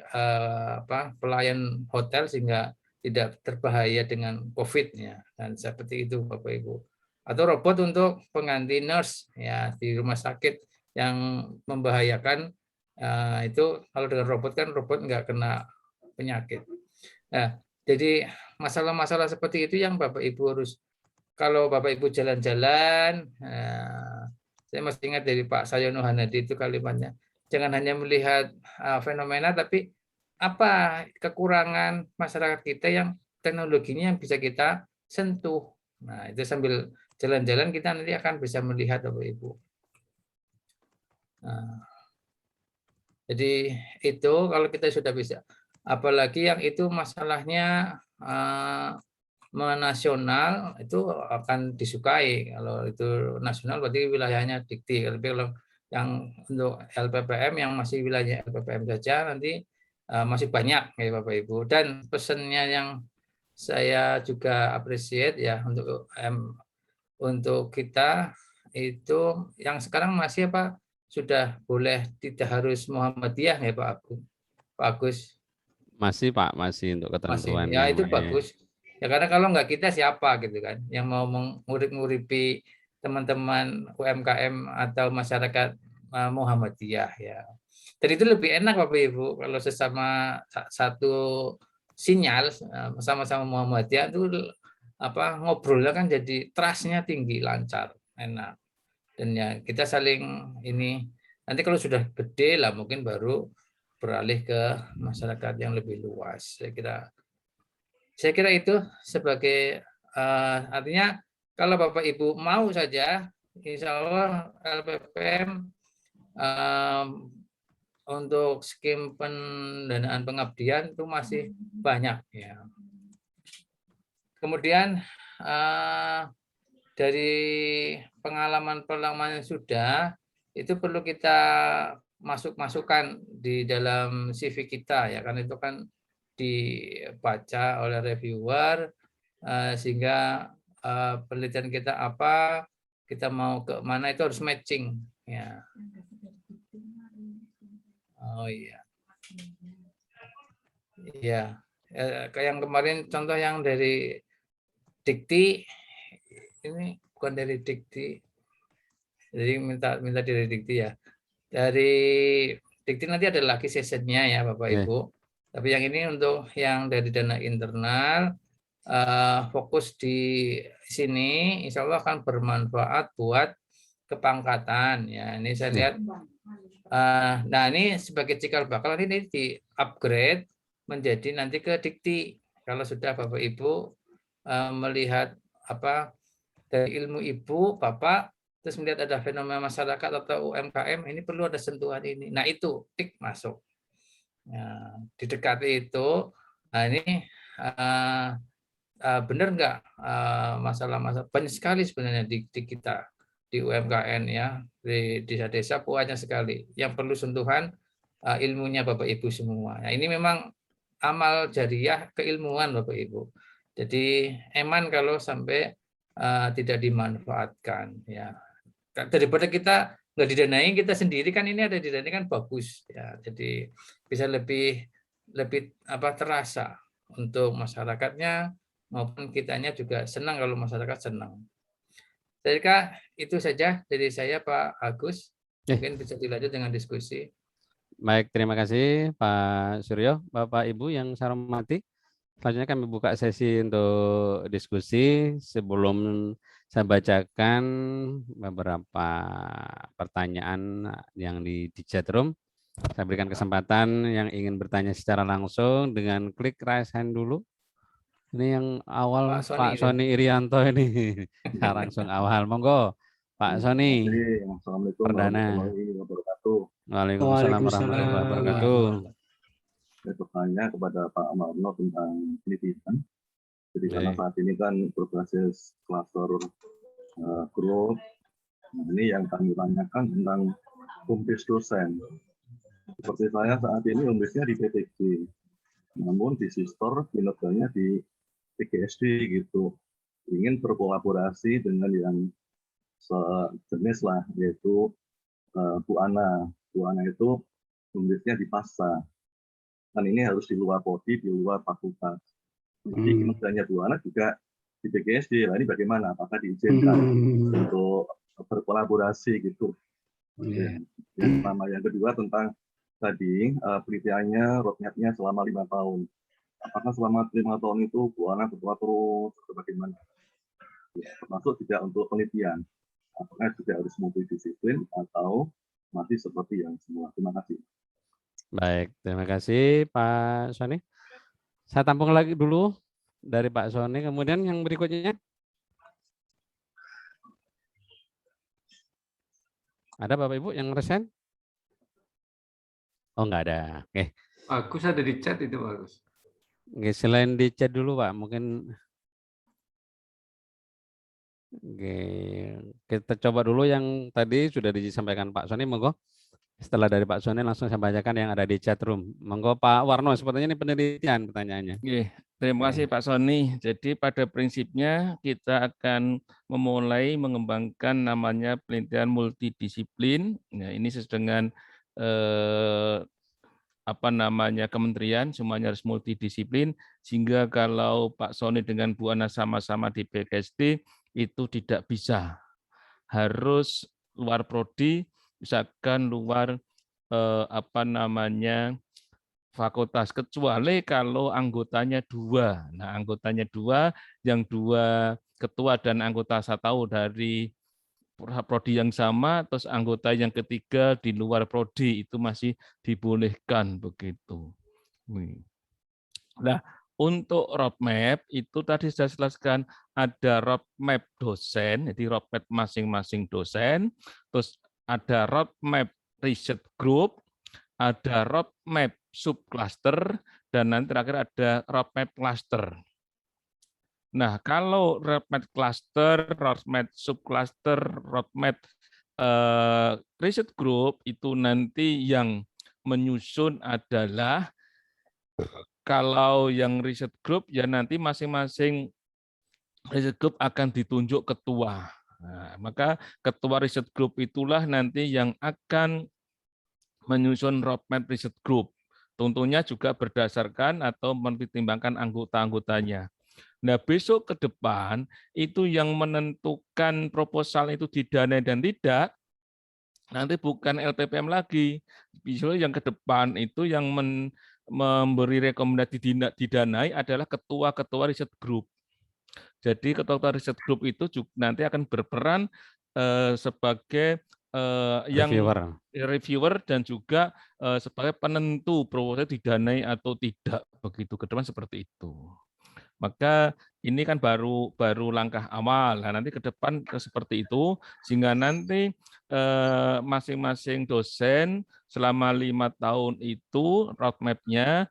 pelayan hotel sehingga tidak terbahaya dengan COVID-nya. Dan seperti itu Bapak Ibu. Atau robot untuk pengganti nurse ya di rumah sakit yang membahayakan itu kalau dengan robot kan robot nggak kena penyakit. Nah, jadi masalah-masalah seperti itu yang Bapak Ibu harus, kalau Bapak Ibu jalan-jalan, saya masih ingat dari Pak Sayono Hanadi itu kalimatnya, jangan hanya melihat fenomena, tapi apa kekurangan masyarakat kita yang teknologinya yang bisa kita sentuh. Nah, itu sambil jalan-jalan kita nanti akan bisa melihat Bapak Ibu. Nah, jadi itu kalau kita sudah bisa, apalagi yang itu masalahnya nasional itu akan disukai. Kalau itu nasional berarti wilayahnya dikti. Kalau yang untuk LPPM yang masih wilayah LPPM saja nanti masih banyak ya Bapak Ibu. Dan pesannya yang saya juga appreciate ya untuk kita itu yang sekarang masih sudah boleh tidak harus Muhammadiyah ya Pak Agus. Masih Pak, masih untuk Masih, ketentuan ya yang itu lain. bagus. Ya karena kalau nggak kita siapa gitu kan, yang mau menguripi teman-teman UMKM atau masyarakat Muhammadiyah ya. Dan itu lebih enak Bapak Ibu kalau sesama satu sinyal sama-sama Muhammadiyah itu ngobrolnya kan jadi trust-nya tinggi, lancar, enak. Dan ya kita saling ini. Nanti kalau sudah gede lah mungkin baru beralih ke masyarakat yang lebih luas. Saya kira itu sebagai artinya kalau Bapak Ibu mau saja, insya Allah LPPM untuk skim pendanaan pengabdian itu masih banyak ya. Kemudian dari pengalaman yang sudah itu perlu kita masukkan di dalam CV kita ya, kan itu kan dibaca oleh reviewer sehingga penelitian kita apa, kita mau ke mana itu harus matching ya. Oh iya. Iya. Kayak yang kemarin contoh yang dari Dikti, ini bukan dari Dikti. Jadi minta dari Dikti ya. Dari Dikti nanti ada lagi sessionnya ya Bapak Ibu. Tapi yang ini untuk yang dari dana internal, fokus di sini insya Allah akan bermanfaat buat kepangkatan ya. Ini saya lihat. Nah ini sebagai cikal bakal ini di upgrade menjadi nanti ke Dikti. Kalau sudah Bapak Ibu melihat dari ilmu Ibu, Bapak, terus melihat ada fenomena masyarakat atau UMKM, ini perlu ada sentuhan ini. Nah itu tik masuk. Nah, didekati itu, nah ini benar nggak masalah-masalah banyak sekali sebenarnya di kita di UMKM ya, di desa-desa banyak sekali yang perlu sentuhan ilmunya Bapak Ibu semua. Nah ini memang amal jariah keilmuan Bapak Ibu. Jadi eman kalau sampai tidak dimanfaatkan ya. Daripada kita nggak didanai, kita sendiri kan ini ada didanai kan bagus ya. Jadi bisa lebih terasa untuk masyarakatnya maupun kitanya juga senang kalau masyarakat senang. Jadi Kak, itu saja dari saya Pak Agus. Mungkin bisa dilanjut dengan diskusi. Baik, terima kasih Pak Suryo, Bapak Ibu yang saya hormati. Selanjutnya kami buka sesi untuk diskusi. Sebelum saya bacakan beberapa pertanyaan yang di chat room, saya berikan kesempatan yang ingin bertanya secara langsung dengan klik raise hand dulu. Ini yang awal Pak Sony Irianto ini. Langsung awal, monggo Pak Sony. Assalamualaikum Perdana. warahmatullahi wabarakatuh. Waalaikumsalam warahmatullahi wabarakatuh. Saya bertanya kepada Pak Marno tentang penelitian. Jadi karena saat ini kan berbasis cluster growth. Nah, ini yang kami tanyakan tentang home base dosen. Seperti saya saat ini home base-nya di PTG. Namun di Sistor kinerjanya di PGSD gitu. Ingin berkolaborasi dengan yang sejenis lah, yaitu Bu Ana. Bu Ana itu home-base-nya di Pasar. Dan ini harus di luar prodi, di luar fakultas. Jadi kinerjanya Bu Ana juga di PGSD. Nah, ini bagaimana? Apakah diizinkan untuk berkolaborasi gitu? Yang pertama, yang kedua tentang tadi penelitiannya, roadmap-nya selama 5 tahun. Apakah selama 5 tahun itu Bu Ana berdoa terus atau bagaimana? Ya, termasuk tidak untuk penelitian. Apakah juga harus multidisiplin atau masih seperti yang semua? Terima kasih. Baik, terima kasih Pak Sony. Saya tampung lagi dulu dari Pak Sony, kemudian yang berikutnya. Ada Bapak Ibu yang resen? Oh, enggak ada. Oke. Bagus, ada di chat itu bagus. Oke, selain di chat dulu Pak, mungkin oke, kita coba dulu yang tadi sudah disampaikan Pak Sony, monggo. Setelah dari Pak Sony langsung saya bacakan yang ada di chat room. Monggo Pak Warno, sepertinya ini penelitian pertanyaannya. Terima kasih Pak Sony. Jadi pada prinsipnya kita akan memulai mengembangkan namanya penelitian multidisiplin. Nah, ini sesuai dengan kementerian, semuanya harus multidisiplin, sehingga kalau Pak Sony dengan Bu Ana sama-sama di PGSD itu tidak bisa, harus luar prodi, misalkan luar apa namanya, fakultas, kecuali kalau anggotanya 2. Nah, anggotanya 2, yang 2 ketua dan anggota saya tahu dari prodi yang sama, terus anggota yang ketiga di luar prodi itu masih dibolehkan begitu. Nah, untuk roadmap itu tadi saya jelaskan ada roadmap dosen, jadi roadmap masing-masing dosen, terus ada roadmap research group, ada roadmap subcluster, dan nanti terakhir ada roadmap cluster. Nah, kalau roadmap cluster, roadmap subcluster, roadmap research group itu nanti yang menyusun adalah, kalau yang research group ya nanti masing-masing research group akan ditunjuk ketua. Nah, maka ketua research group itulah nanti yang akan menyusun roadmap research group. Tentunya juga berdasarkan atau mempertimbangkan anggota-anggotanya. Nah, besok ke depan itu yang menentukan proposal itu didanai dan tidak, nanti bukan LPPM lagi. Besok yang ke depan itu yang memberi rekomendasi didanai adalah ketua-ketua riset group. Jadi ketua-ketua riset group itu juga nanti akan berperan sebagai yang reviewer dan juga sebagai penentu proposal didanai atau tidak, begitu ke depan seperti itu. Maka ini kan baru langkah awal. Nah, nanti ke depan seperti itu, sehingga nanti masing-masing dosen selama 5 tahun itu roadmap-nya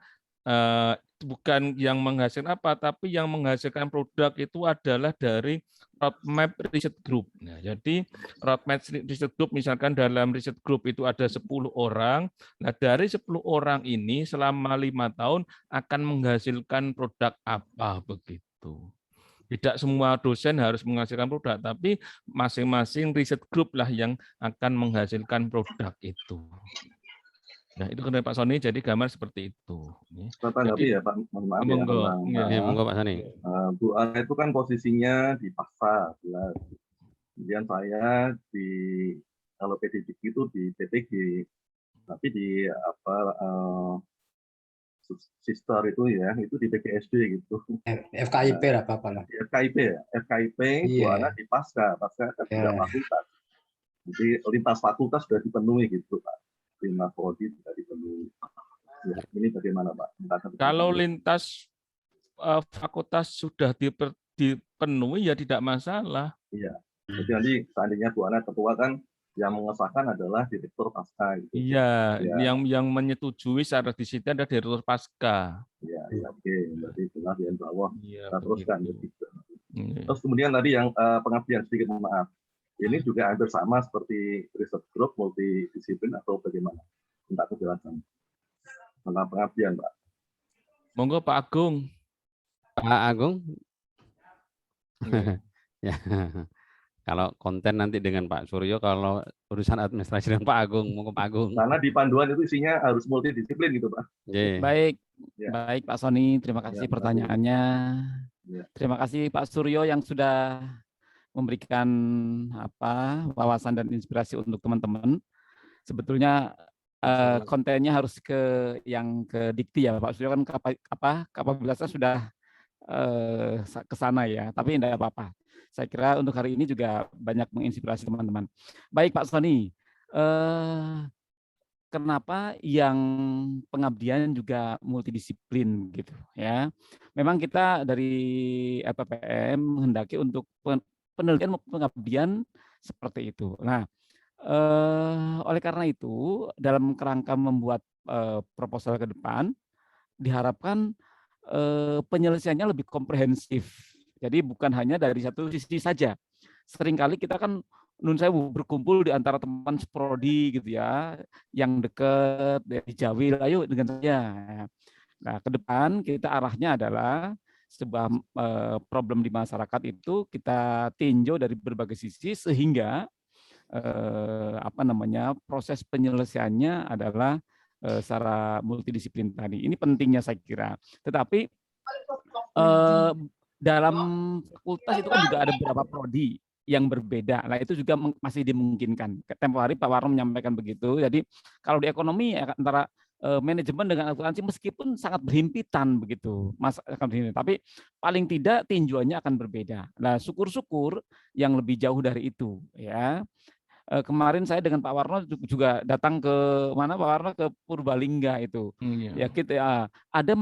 bukan yang menghasilkan apa, tapi yang menghasilkan produk itu adalah dari roadmap riset group. Nah, jadi roadmap riset group misalkan dalam riset group itu ada 10 orang. Nah, dari 10 orang ini selama 5 tahun akan menghasilkan produk apa begitu. Tidak semua dosen harus menghasilkan produk, tapi masing-masing riset group lah yang akan menghasilkan produk itu. Nah, itu kan Pak Sony, jadi gambar seperti itu. Saya tanggapi ya Pak, mohon maaf ya tentang monggo Pak Sony. Bu Ana itu kan posisinya di pasar, jelas. Kemudian saya di kalau PDG itu di PTG, tapi di sister itu ya, itu di PGSD gitu. FKIP lah Bapak lah. FKIP ya, FKIP Bu Ana di Pasca kan sudah fakultas. Jadi lintas fakultas sudah dipenuhi gitu Pak. Lintas prodi sudah dipenuhi. Ya, ini bagaimana Pak? Kalau lintas fakultas sudah dipenuhi ya tidak masalah. Iya. Jadi nanti seandainya Bu Ana ketua kan yang mengesahkan adalah direktur pasca. Gitu. Iya, ya. yang menyetujui secara disiplin adalah direktur pasca. Iya, ya, oke. Berarti jelas ya, bawah. Ya, kita teruskan. Gitu. Terus kemudian tadi yang pengabdian, sedikit maaf. Ini juga hampir sama seperti riset group multidisiplin atau bagaimana? Minta kejelasan tentang pengabdian, Pak. Monggo Pak Agung. Pak Agung. Ya. Kalau konten nanti dengan Pak Suryo, kalau urusan administrasi dengan Pak Agung, monggo Pak Agung. Karena di panduan itu isinya harus multidisiplin gitu, Pak. Yeah. Baik, baik Pak Sony, terima kasih pertanyaannya. Terima kasih Pak Suryo yang sudah memberikan wawasan dan inspirasi untuk teman-teman. Sebetulnya kontennya harus ke dikti ya Pak Suryo, kan kapabilitasnya sudah ke sana ya, tapi tidak apa-apa. Saya kira untuk hari ini juga banyak menginspirasi teman-teman. Baik Pak Sony, kenapa yang pengabdian juga multidisiplin gitu ya? Memang kita dari LPPM menghendaki untuk penelitian pengabdian seperti itu. Nah, oleh karena itu dalam kerangka membuat proposal ke depan diharapkan penyelesaiannya lebih komprehensif. Jadi bukan hanya dari satu sisi saja. Seringkali kita kan berkumpul di antara teman seprodi gitu ya, yang dekat dari Jawil, ayo dengan saya. Nah, ke depan kita arahnya adalah sebuah problem di masyarakat itu kita tinjau dari berbagai sisi sehingga proses penyelesaiannya adalah secara multidisiplin tadi. Ini pentingnya saya kira. Tetapi dalam fakultas itu kan juga ada beberapa prodi. yang berbeda. Nah, itu juga masih dimungkinkan. Tempo hari Pak Warno menyampaikan begitu. Jadi kalau di ekonomi ya, antara manajemen dengan akuntansi meskipun sangat berhimpitan begitu, tapi paling tidak tinjauannya akan berbeda. Nah, syukur-syukur yang lebih jauh dari itu, ya. Kemarin saya dengan Pak Warno juga datang ke mana Pak Warno, ke Purbalingga itu. Ya kita ada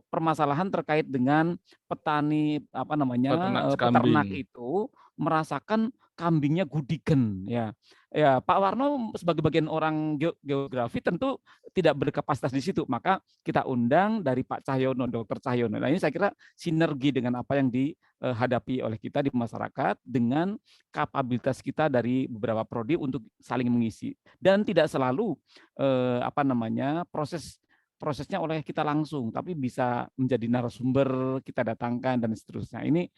permasalahan terkait dengan petani peternak itu merasakan kambingnya gudigen, ya. Ya, Pak Warno sebagai bagian orang geografi tentu tidak berkapasitas di situ, maka kita undang dari Pak Cahyono, Dr. Cahyono. Nah, ini saya kira sinergi dengan apa yang dihadapi oleh kita di masyarakat dengan kapabilitas kita dari beberapa prodi untuk saling mengisi, dan tidak selalu prosesnya oleh kita langsung, tapi bisa menjadi narasumber kita datangkan dan seterusnya. Ini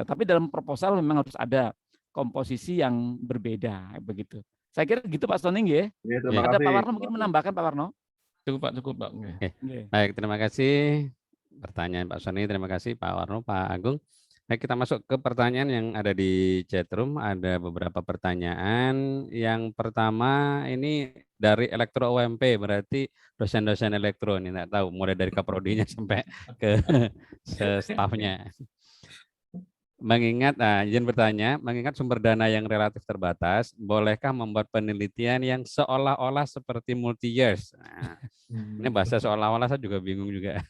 tapi dalam proposal memang harus ada komposisi yang berbeda begitu. Saya kira gitu Pak Stoning ya. Ya, terima Ada kasih. Pak Warno mungkin menambahkan Pak Warno. Cukup Pak. Oke. Baik, terima kasih pertanyaan Pak Sony, terima kasih Pak Warno, Pak Agung. Baik, kita masuk ke pertanyaan yang ada di chatroom. Ada beberapa pertanyaan. Yang pertama ini dari Elektro UMP, berarti dosen-dosen elektro ini, nggak tahu mulai dari kaprodinya sampai ke stafnya. Izin bertanya, mengingat sumber dana yang relatif terbatas, bolehkah membuat penelitian yang seolah-olah seperti multi-years? Nah, ini bahasa seolah-olah saya juga bingung juga.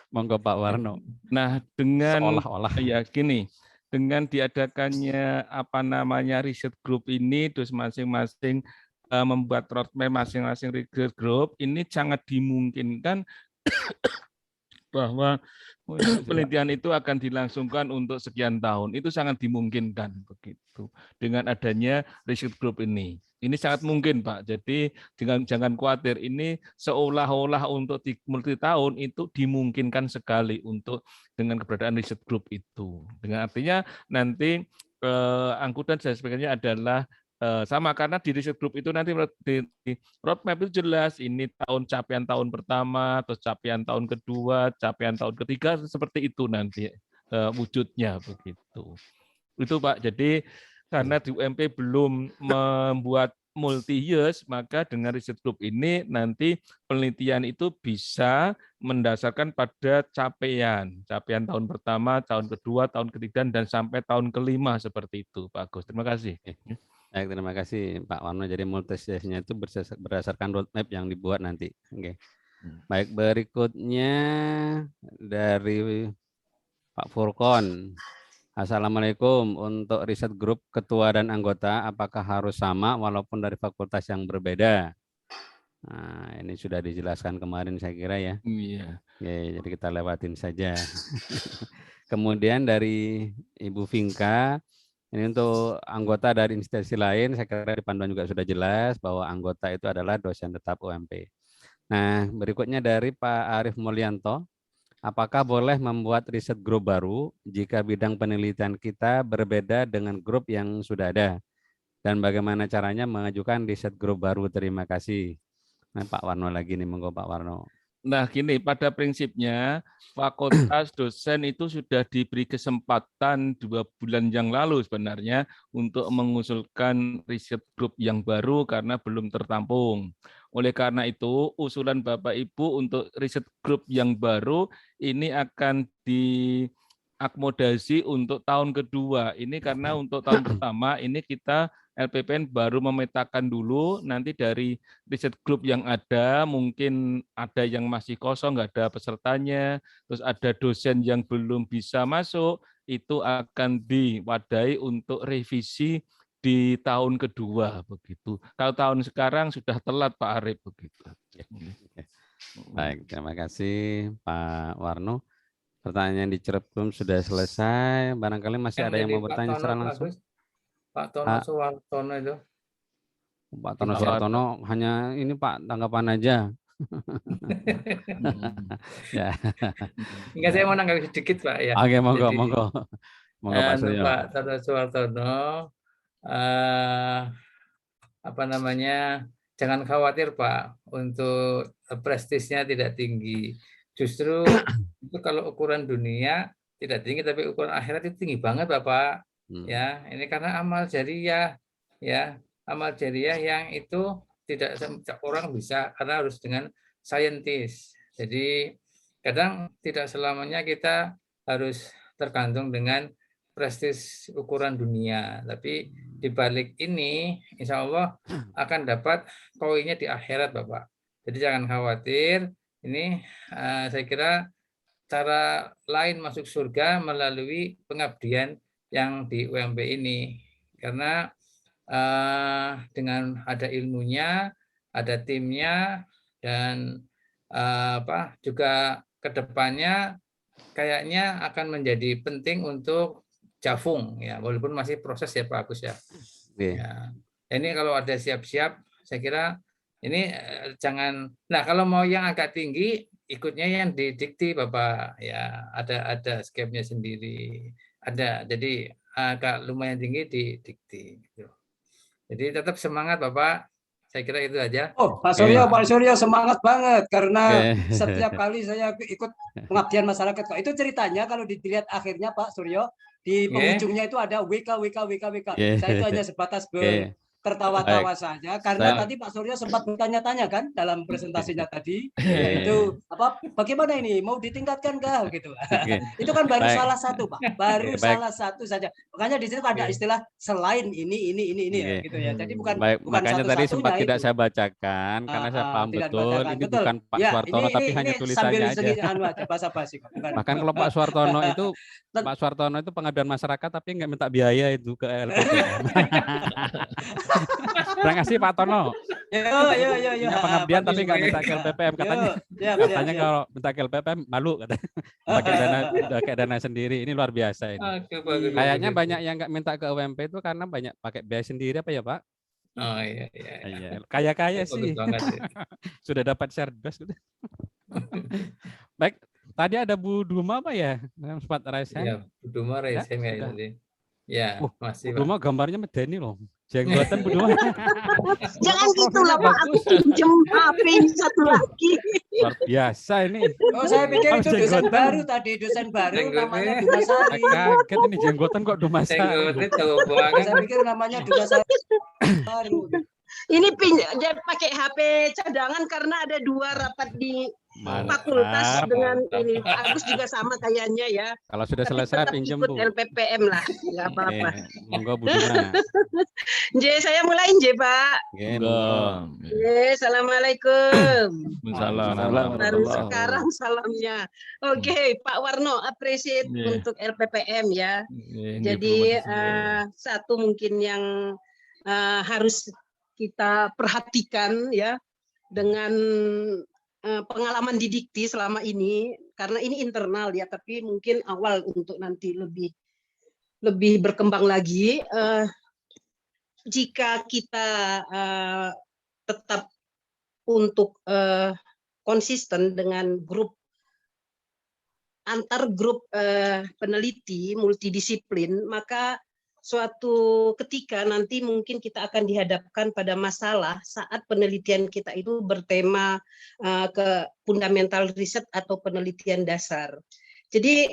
Monggo Pak Warno. Nah, dengan seolah-olah ya gini, dengan diadakannya riset group ini, terus masing-masing membuat roadmap masing-masing riset group, ini sangat dimungkinkan bahwa penelitian itu akan dilangsungkan untuk sekian tahun. Itu sangat dimungkinkan begitu dengan adanya riset group ini. Ini sangat mungkin Pak. Jadi jangan khawatir, ini seolah-olah untuk multi tahun itu dimungkinkan sekali untuk dengan keberadaan riset group itu. Dengan artinya nanti angkutan dan sebagainya adalah sama, karena di riset group itu nanti di roadmap itu jelas ini capaian tahun pertama, terus capaian tahun kedua, capaian tahun ketiga, seperti itu nanti wujudnya begitu. Itu Pak. Jadi karena di UMP belum membuat multi years, maka dengan riset group ini nanti penelitian itu bisa mendasarkan pada capaian tahun pertama, tahun kedua, tahun ketiga, dan sampai tahun kelima seperti itu Pak Agus. Terima kasih. Baik, terima kasih Pak Warno. Jadi multisesnya itu berdasarkan roadmap yang dibuat nanti. Oke. Baik, berikutnya dari Pak Furkon. Assalamualaikum. Untuk riset grup ketua dan anggota, apakah harus sama walaupun dari fakultas yang berbeda? Nah, ini sudah dijelaskan kemarin saya kira ya. Iya. Oke, jadi kita lewatin saja. Kemudian dari Ibu Vinka. Ini untuk anggota dari institusi lain, saya kira di panduan juga sudah jelas bahwa anggota itu adalah dosen tetap UMP. Nah, berikutnya dari Pak Arief Mulyanto, apakah boleh membuat riset grup baru jika bidang penelitian kita berbeda dengan grup yang sudah ada? Dan bagaimana caranya mengajukan riset grup baru? Terima kasih. Nah, Pak Warno lagi nih, monggo Pak Warno. Nah, gini, pada prinsipnya fakultas dosen itu sudah diberi kesempatan 2 bulan yang lalu sebenarnya untuk mengusulkan riset grup yang baru karena belum tertampung. Oleh karena itu, usulan Bapak Ibu untuk riset grup yang baru ini akan diakomodasi untuk tahun kedua. Ini karena untuk tahun pertama ini kita LPPN baru memetakan dulu, nanti dari riset grup yang ada, mungkin ada yang masih kosong, nggak ada pesertanya, terus ada dosen yang belum bisa masuk, itu akan diwadahi untuk revisi di tahun kedua begitu. Kalau tahun sekarang sudah telat Pak Arief begitu. Baik, terima kasih Pak Warno. Pertanyaan di chatroom sudah selesai. Barangkali masih ada yang mau bertanya secara langsung. Pak Tono Suwartono itu. Pak Tono Suwartono hanya ini Pak tanggapan aja. Ya. Enggak, saya mau nanggapi sedikit Pak ya. Oke, monggo Pak Suryo. Pak Tono Suwartono, jangan khawatir Pak, untuk prestisnya tidak tinggi. Justru itu kalau ukuran dunia tidak tinggi, tapi ukuran akhirat itu tinggi banget Bapak. Ya, ini karena amal jariyah, ya, amal jariyah yang itu tidak setiap orang bisa karena harus dengan saintis. Jadi kadang tidak selamanya kita harus tergantung dengan prestis ukuran dunia, tapi di balik ini insya Allah akan dapat koinnya di akhirat, Bapak. Jadi jangan khawatir, ini saya kira cara lain masuk surga melalui pengabdian yang di UMP ini. Karena dengan ada ilmunya, ada timnya, dan juga kedepannya kayaknya akan menjadi penting untuk Jafung, ya, walaupun masih proses ya Pak Agus ya. Ya. Ini kalau ada siap-siap, saya kira ini jangan. Nah, kalau mau yang agak tinggi, ikutnya yang di dikti Bapak, ya, ada skemnya sendiri, ada. Jadi agak lumayan tinggi di dikti. Gitu. Jadi tetap semangat Bapak. Saya kira itu aja. Oh, Pak Suryo semangat banget karena setiap kali saya ikut pengabdian masyarakat kok. Itu ceritanya kalau dilihat akhirnya Pak Suryo di penghujungnya itu ada WK. Saya itu hanya sebatas tertawa-tawa saja karena tadi Pak Suryo sempat bertanya-tanya kan dalam presentasinya tadi, yaitu bagaimana ini mau ditingkatkan kah gitu. Itu kan baru salah satu Pak, baru salah satu saja. Makanya di situ ada istilah selain ini ya, gitu ya. Jadi bukan makanya tadi sempat tidak saya bacakan karena saya paham betul ini bukan Pak Suartono tapi hanya tulisannya aja. Basa-basi. Bahkan kalau Pak Suartono itu pengabdian masyarakat tapi nggak minta biaya itu ke LPPM. Terima kasih Pak Tono. Punya pengabdian tapi nggak minta ke LPPM katanya kalau minta ke LPPM malu katanya. Pakai dana sendiri, ini luar biasa ini. Kayaknya banyak yang nggak minta ke UMP itu karena banyak pakai biaya sendiri apa ya Pak? Oh iya. Kaya-kaya sih. Sudah dapat share-dos gitu. Baik, tadi ada Bu Duma apa ya? Sempat raise hand. Iya, Bu Duma raise hand ya tadi. Ya, masih Bu Duma gambarnya medeni loh. Jenggotan Bu Duma. Jangan gitu lah Pak, aku pinjem HP satu lagi. Luar biasa ini. Oh, saya pikir itu dosen baru tadi, dosen baru namanya Dumasari. Kaget ini jenggotan kok Dumasari. Saya pikir namanya Dumasari baru. Ini dia pakai HP cadangan karena ada 2 rapat di fakultas dengan ini. Agus juga sama kayaknya ya. Kalau sudah selesai pinjam Bu. LPPM lah, nggak apa-apa. Monggo Bu Duna. Saya mulai Pak. Assalamualaikum. Salam. Baru sekarang salamnya. Oke, Pak Warno, appreciate untuk LPPM ya. Jadi satu mungkin yang harus kita perhatikan ya dengan pengalaman di Dikti selama ini, karena ini internal ya, tapi mungkin awal untuk nanti lebih berkembang lagi. Jika kita tetap untuk konsisten dengan antar grup peneliti multidisiplin, maka suatu ketika nanti mungkin kita akan dihadapkan pada masalah saat penelitian kita itu bertema ke fundamental riset atau penelitian dasar. Jadi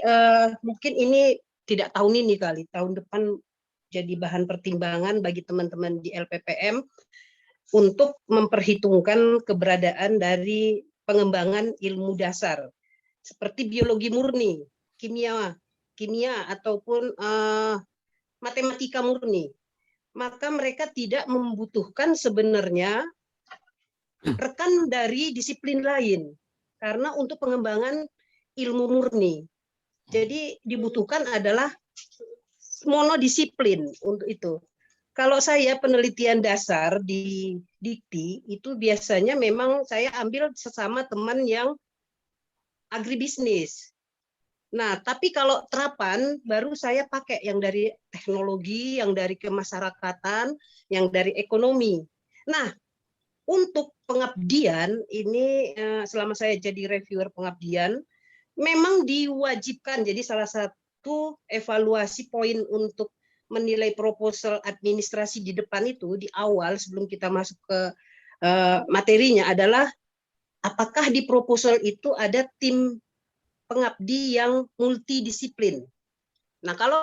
mungkin ini tidak tahun ini kali, tahun depan jadi bahan pertimbangan bagi teman-teman di LPPM untuk memperhitungkan keberadaan dari pengembangan ilmu dasar seperti biologi murni, kimia ataupun matematika murni, maka mereka tidak membutuhkan sebenarnya rekan dari disiplin lain karena untuk pengembangan ilmu murni. Jadi dibutuhkan adalah monodisiplin untuk itu. Kalau saya penelitian dasar di Dikti itu biasanya memang saya ambil sesama teman yang agribisnis. Nah, tapi kalau terapan baru saya pakai yang dari teknologi, yang dari kemasyarakatan, yang dari ekonomi. Nah, untuk pengabdian ini selama saya jadi reviewer pengabdian, memang diwajibkan. Jadi salah satu evaluasi poin untuk menilai proposal administrasi di depan itu di awal sebelum kita masuk ke materinya adalah apakah di proposal itu ada tim pengabdi yang multidisiplin. Nah, kalau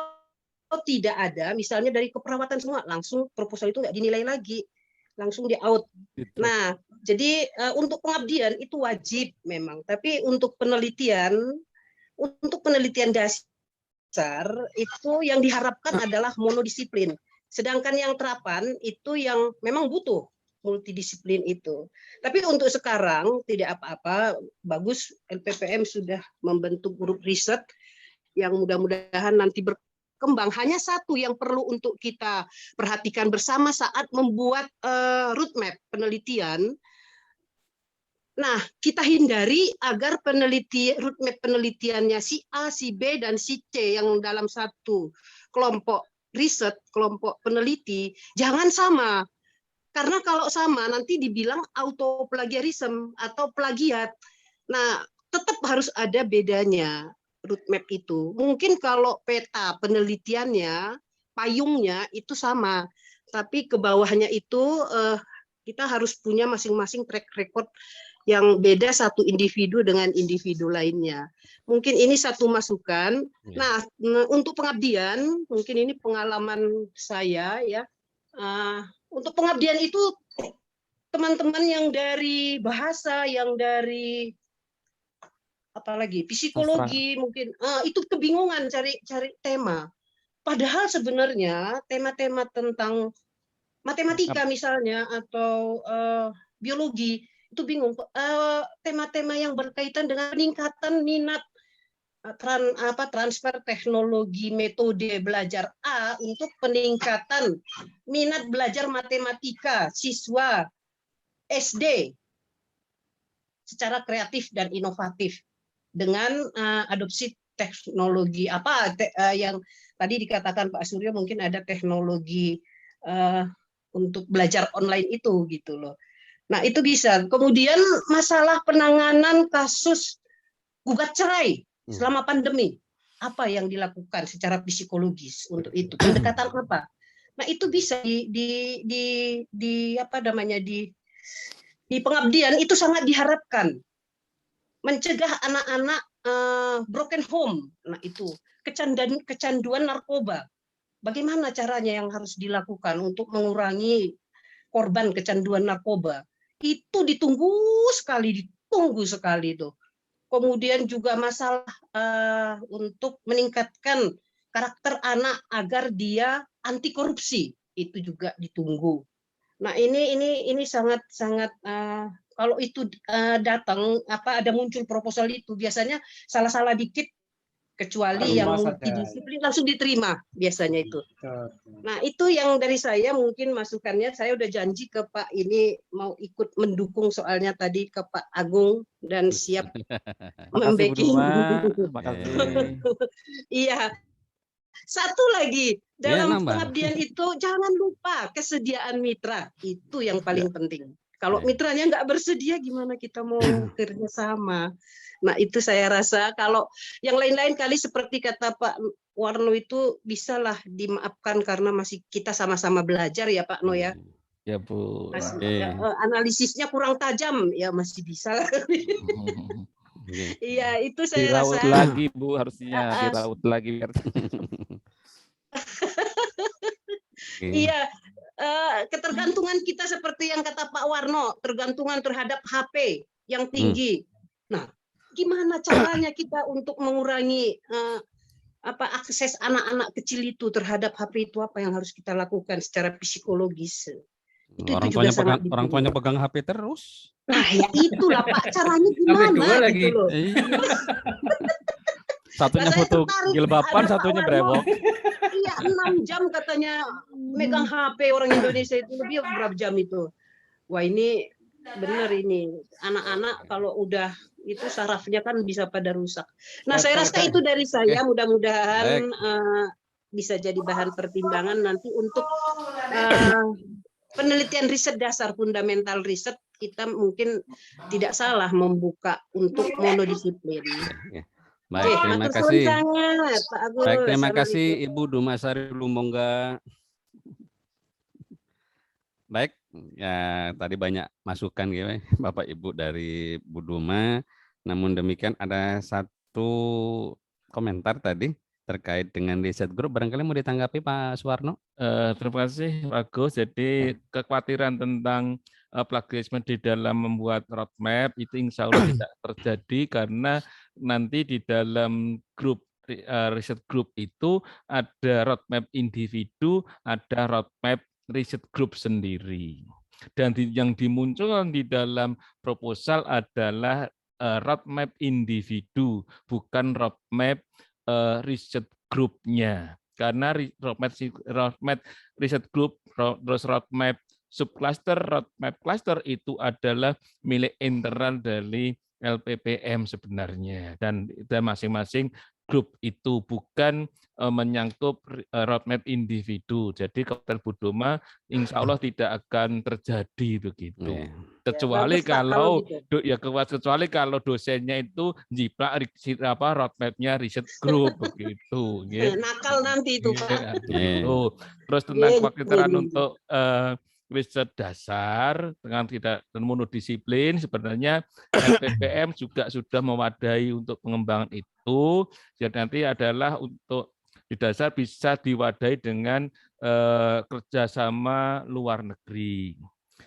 tidak ada, misalnya dari keperawatan semua, langsung proposal itu nggak dinilai lagi, langsung di out. Nah, jadi untuk pengabdian itu wajib memang, tapi untuk penelitian dasar itu yang diharapkan adalah monodisiplin. Sedangkan yang terapan itu yang memang butuh multidisiplin itu. Tapi untuk sekarang tidak apa-apa, bagus LPPM sudah membentuk grup riset yang mudah-mudahan nanti berkembang. Hanya satu yang perlu untuk kita perhatikan bersama saat membuat roadmap penelitian. Nah, kita hindari agar roadmap penelitiannya si A, si B, dan si C yang dalam satu kelompok riset, kelompok peneliti, jangan sama. Karena kalau sama nanti dibilang autoplagiarism atau plagiat. Nah, tetap harus ada bedanya roadmap itu. Mungkin kalau peta penelitiannya, payungnya itu sama, tapi ke bawahnya itu kita harus punya masing-masing track record yang beda satu individu dengan individu lainnya. Mungkin ini satu masukan. Nah, untuk pengabdian, mungkin ini pengalaman saya ya. Untuk pengabdian itu teman-teman yang dari bahasa, yang dari apalagi psikologi mungkin itu kebingungan cari tema. Padahal sebenarnya tema-tema tentang matematika misalnya atau biologi itu bingung. Tema-tema yang berkaitan dengan peningkatan minat transfer teknologi metode belajar A untuk peningkatan minat belajar matematika siswa SD secara kreatif dan inovatif dengan adopsi teknologi yang tadi dikatakan Pak Suryo, mungkin ada teknologi untuk belajar online itu gitu loh. Nah, itu bisa. Kemudian masalah penanganan kasus gugat cerai selama pandemi, apa yang dilakukan secara psikologis untuk itu? Pendekatan apa? Nah, itu bisa di pengabdian itu sangat diharapkan. Mencegah anak-anak broken home. Nah, itu kecanduan narkoba. Bagaimana caranya yang harus dilakukan untuk mengurangi korban kecanduan narkoba? Itu ditunggu sekali itu. Kemudian juga masalah untuk meningkatkan karakter anak agar dia anti korupsi, itu juga ditunggu. Nah, ini sangat kalau itu datang ada muncul proposal itu biasanya salah-salah dikit, kecuali yang multidisiplin langsung diterima biasanya itu. Nah, itu yang dari saya mungkin masukannya. Saya udah janji ke Pak ini mau ikut mendukung soalnya tadi ke Pak Agung dan siap membacking. Iya. Satu lagi, dalam pengabdian itu jangan lupa kesediaan mitra. Itu yang paling penting. Kalau mitranya nggak bersedia, gimana kita mau kerjasama? Nah, itu saya rasa kalau yang lain-lain kali seperti kata Pak Warno itu bisalah dimaafkan karena masih kita sama-sama belajar ya Pak No ya. Ya Bu. Analisisnya kurang tajam ya masih bisa. Iya, itu saya diraut rasa. lagi Bu, harusnya diraut lagi. Iya, ketergantungan kita seperti yang kata Pak Warno, tergantungan terhadap HP yang tinggi. Nah, gimana caranya kita untuk mengurangi akses anak-anak kecil itu terhadap HP itu, apa yang harus kita lakukan secara psikologis? Orang tuanya pegang HP terus. Nah, ya itulah Pak, caranya gimana gitu loh. Satunya foto jilbaban, satunya brewok. Iya, 6 jam katanya megang HP orang Indonesia itu, lebih berapa jam itu. Wah, ini benar ini. Anak-anak kalau udah itu sarafnya kan bisa pada rusak. Nah, saya rasa itu dari saya. Mudah-mudahan bisa jadi bahan pertimbangan nanti untuk penelitian riset dasar, fundamental riset. Kita mungkin tidak salah membuka untuk monodisiplin. Baik, terima kasih. Baik, terima kasih Ibu Dumasari Lumbongga. Baik, ya tadi banyak masukan ya Bapak Ibu dari Bu Duma. Namun demikian ada satu komentar tadi terkait dengan riset grup. Barangkali mau ditanggapi Pak Suwarno? Terima kasih Pak Agus. Jadi kekhawatiran tentang plagiarisme di dalam membuat roadmap itu insya Allah tidak terjadi, karena nanti di dalam grup riset grup itu ada roadmap individu, ada roadmap riset grup sendiri. Dan yang dimunculkan di dalam proposal adalah roadmap individu, bukan roadmap riset grupnya. Karena roadmap riset group, terus roadmap subcluster, roadmap cluster itu adalah milik internal dari LPPM sebenarnya, dan masing-masing grup itu bukan menyangkut roadmap individu. Jadi Kabupaten Budoma insya Allah tidak akan terjadi begitu. Kecuali kalau kecuali kalau dosennya itu jiplak roadmapnya riset group begitu. Nakal nanti itu Pak. Terus tentang kekhawatiran untuk riset dasar dengan tidak monodisiplin, sebenarnya LPPM juga sudah mewadai untuk pengembangan itu. Jadi nanti adalah untuk di dasar bisa diwadai dengan kerjasama luar negeri.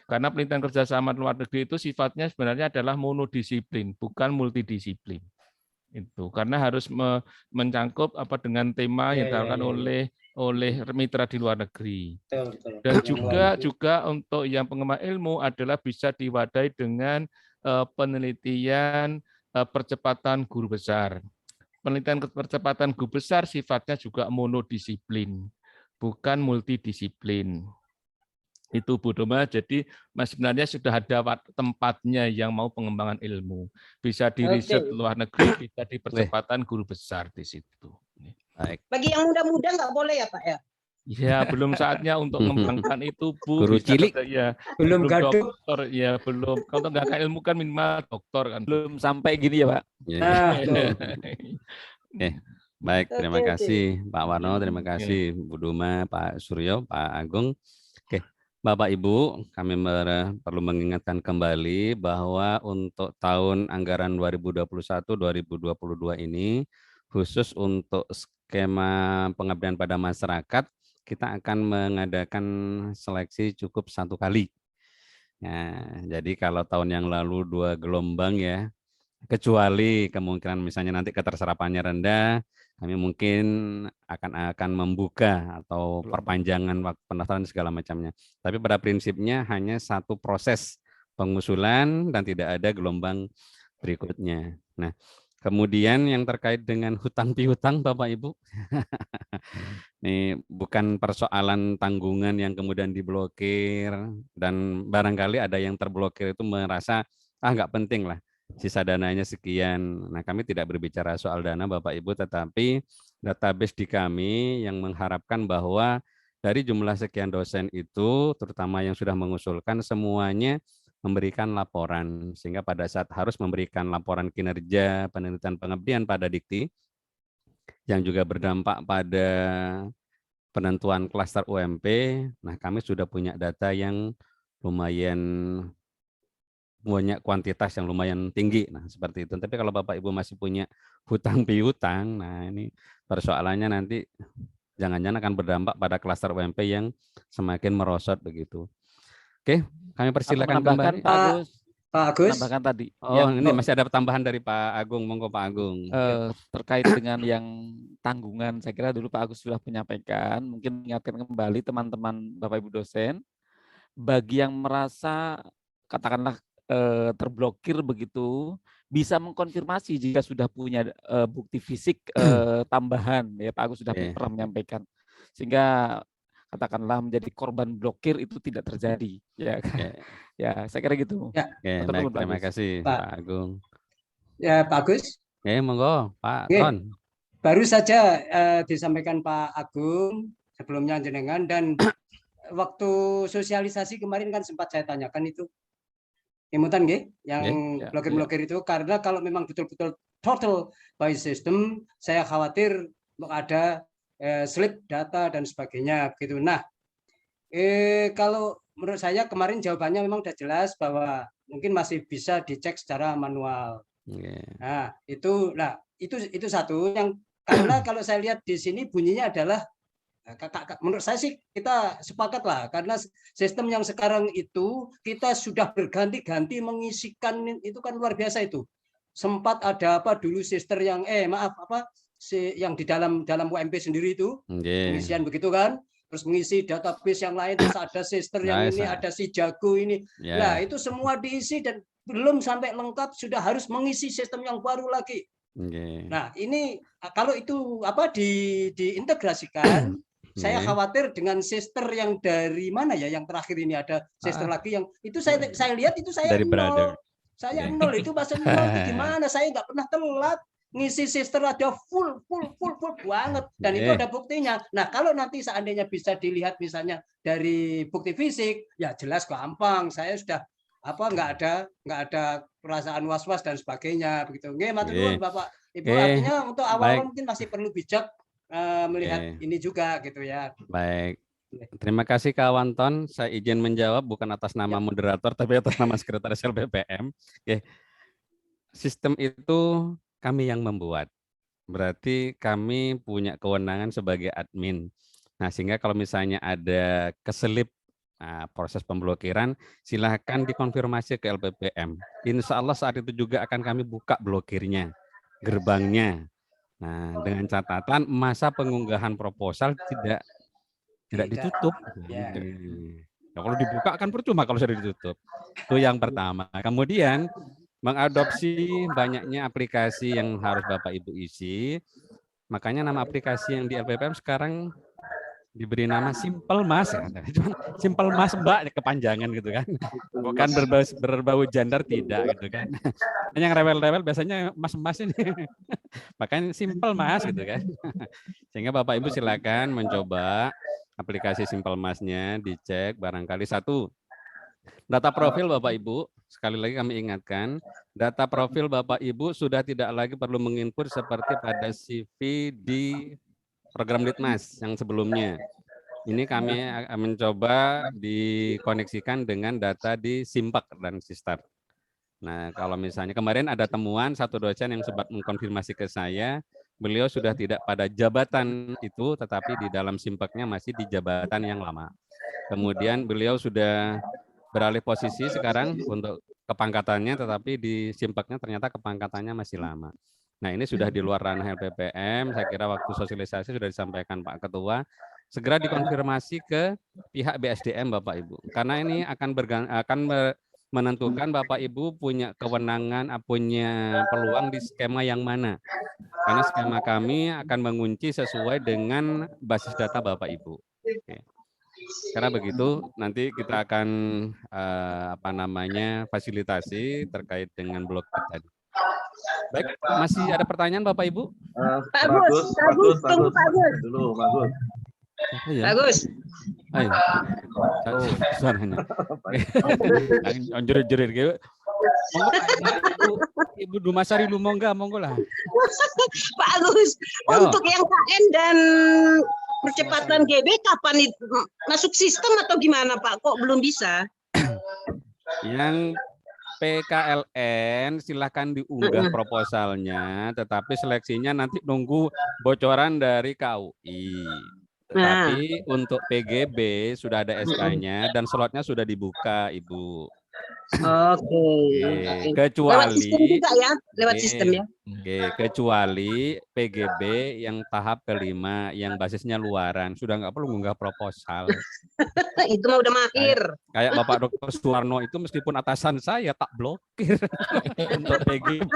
Karena penelitian kerjasama luar negeri itu sifatnya sebenarnya adalah monodisiplin, bukan multidisiplin. Itu karena harus mencangkup dengan tema yang ditawarkan oleh mitra di luar negeri. Dan juga untuk yang pengembangan ilmu adalah bisa diwadai dengan penelitian percepatan guru besar. Penelitian percepatan guru besar sifatnya juga monodisiplin, bukan multidisiplin. Itu Bu Doma, jadi sebenarnya sudah ada tempatnya yang mau pengembangan ilmu. Bisa di riset luar negeri, bisa di percepatan guru besar di situ. Baik. Bagi yang muda-muda nggak boleh ya Pak ya? Ya, belum saatnya untuk mengembangkan itu Bu. Guru cilik ya, belum gaduh. Dokter, ya belum. Kalau nggak ilmu kan minimal dokter kan. Belum sampai gini ya Pak. Baik, terima kasih Pak Warno, terima kasih Bu Doma, Pak Suryo, Pak Agung. Bapak Ibu, kami perlu mengingatkan kembali bahwa untuk tahun anggaran 2021-2022 ini, khusus untuk skema pengabdian pada masyarakat, kita akan mengadakan seleksi cukup 1 kali. Nah, jadi kalau tahun yang lalu 2 gelombang ya, kecuali kemungkinan misalnya nanti keterserapannya rendah, kami mungkin akan membuka atau perpanjangan waktu pendaftaran segala macamnya. Tapi pada prinsipnya hanya 1 proses pengusulan dan tidak ada gelombang berikutnya. Nah, kemudian yang terkait dengan hutang piutang Bapak Ibu, ini bukan persoalan tanggungan yang kemudian diblokir, dan barangkali ada yang terblokir itu merasa nggak penting lah, sisa dananya sekian. Nah, kami tidak berbicara soal dana Bapak Ibu, tetapi database di kami yang mengharapkan bahwa dari jumlah sekian dosen itu, terutama yang sudah mengusulkan, semuanya memberikan laporan, sehingga pada saat harus memberikan laporan kinerja penelitian pengabdian pada Dikti, yang juga berdampak pada penentuan klaster UMP, nah kami sudah punya data yang lumayan banyak, kuantitas yang lumayan tinggi, nah seperti itu. Tapi kalau Bapak Ibu masih punya hutang piutang, nah ini persoalannya nanti jangan-jangan akan berdampak pada klaster UMP yang semakin merosot begitu. Oke, kami persilakan kembali. Pak Agus. Menambahkan tadi. Ini masih ada tambahan dari Pak Agung, monggo Pak Agung. Terkait dengan yang tanggungan, saya kira dulu Pak Agus sudah menyampaikan, mungkin mengingatkan kembali teman-teman Bapak Ibu dosen, bagi yang merasa katakanlah terblokir begitu, bisa mengkonfirmasi jika sudah punya bukti fisik tambahan, ya Pak Agus sudah pernah menyampaikan, sehingga katakanlah menjadi korban blokir itu tidak terjadi, ya ya saya kira gitu. Baik, terima kasih Pak Agung. Ya Pak Agus. Monggo Pak Ton. Baru saja disampaikan Pak Agung sebelumnya jenengan, dan waktu sosialisasi kemarin kan sempat saya tanyakan itu. Imutan yang blokir-blokir itu, karena kalau memang betul-betul total by system, saya khawatir ada slip data dan sebagainya gitu. Nah, kalau menurut saya kemarin jawabannya memang sudah jelas bahwa mungkin masih bisa dicek secara manual. Nah, itu satu. Yang karena kalau saya lihat di sini bunyinya adalah menurut saya sih kita sepakat lah, karena sistem yang sekarang itu kita sudah berganti-ganti mengisikan, itu kan luar biasa itu. Sempat ada apa dulu sister yang yang di dalam UMP sendiri itu pengisian begitu kan, terus mengisi database yang lain, terus ada sister yang ini, ada si jago ini. Nah, itu semua diisi dan belum sampai lengkap sudah harus mengisi sistem yang baru lagi. Nah, ini kalau itu diintegrasikan, saya khawatir dengan sister yang dari mana ya, yang terakhir ini ada sister lagi yang itu saya lihat itu saya dari nol. Saya nol, itu bahasa nol itu gimana? Saya nggak pernah telat ngisi sister, ada full banget, dan itu ada buktinya. Nah, kalau nanti seandainya bisa dilihat misalnya dari bukti fisik, ya jelas gampang. Saya sudah nggak ada perasaan was-was dan sebagainya begitu. Nggih, matur nuwun Bapak Ibu. Artinya untuk awal mungkin masih perlu bijak melihat ini juga gitu ya. Baik. Terima kasih Kak Wanton. Saya izin menjawab bukan atas nama moderator tapi atas nama Sekretaris LPPM. Sistem itu kami yang membuat. Berarti kami punya kewenangan sebagai admin. Nah, sehingga kalau misalnya ada keselip proses pemblokiran, silahkan dikonfirmasi ke LPPM. Insya Allah saat itu juga akan kami buka blokirnya, gerbangnya. Nah, dengan catatan masa pengunggahan proposal tidak ditutup. Ya, kalau dibuka kan percuma kalau sudah ditutup. Itu yang pertama. Kemudian mengadopsi banyaknya aplikasi yang harus Bapak Ibu isi. Makanya nama aplikasi yang di LPPM sekarang diberi nama Simple Mas. Simple Mas Mbak, kepanjangan gitu kan. Bukan berbau gender, tidak gitu kan. Yang rewel-rewel biasanya mas-mas ini. Makanya Simple Mas gitu kan. Sehingga Bapak Ibu silakan mencoba aplikasi Simple Mas-nya, dicek barangkali satu. Data profil Bapak Ibu, sekali lagi kami ingatkan, data profil Bapak Ibu sudah tidak lagi perlu menginput seperti pada CV di program Litmas yang sebelumnya. Ini kami akan mencoba dikoneksikan dengan data di Simpak dan Sistar. Nah, kalau misalnya kemarin ada temuan satu dosen yang sempat mengkonfirmasi ke saya, beliau sudah tidak pada jabatan itu, tetapi di dalam Simpaknya masih di jabatan yang lama. Kemudian beliau sudah beralih posisi sekarang untuk kepangkatannya, tetapi di Simpaknya ternyata kepangkatannya masih lama. Nah, ini sudah di luar ranah LPPM, saya kira waktu sosialisasi sudah disampaikan Pak Ketua, segera dikonfirmasi ke pihak BSDM Bapak Ibu. Karena ini akan menentukan Bapak Ibu punya kewenangan, punya peluang di skema yang mana. Karena skema kami akan mengunci sesuai dengan basis data Bapak Ibu. Oke. Karena begitu nanti kita akan fasilitasi terkait dengan blok tadi. Baik, masih ada pertanyaan Bapak Ibu? Pak Agus, tunggu Pak Agus. Dulu, Pak Agus. Bagus. Ayo. Suaranya. Jerit-jerit gitu. Monggo Ibu Dumasari monggo lah. Pak Agus, untuk yang KN dan percepatan GB kapan itu masuk sistem atau gimana Pak? Kok belum bisa? Yang PKLN silahkan diunggah proposalnya, tetapi seleksinya nanti nunggu bocoran dari KUI. Tetapi untuk PGB sudah ada SK-nya dan slotnya sudah dibuka, Ibu. Oke. Kecuali lewat sistem juga ya, lewat sistem ya. Kecuali PGB yang tahap kelima yang basisnya luaran sudah nggak perlu mengunggah proposal. Itu mah udah mahir. Kayak Bapak Dr. Suwarno itu meskipun atasan saya tak blokir untuk PGB.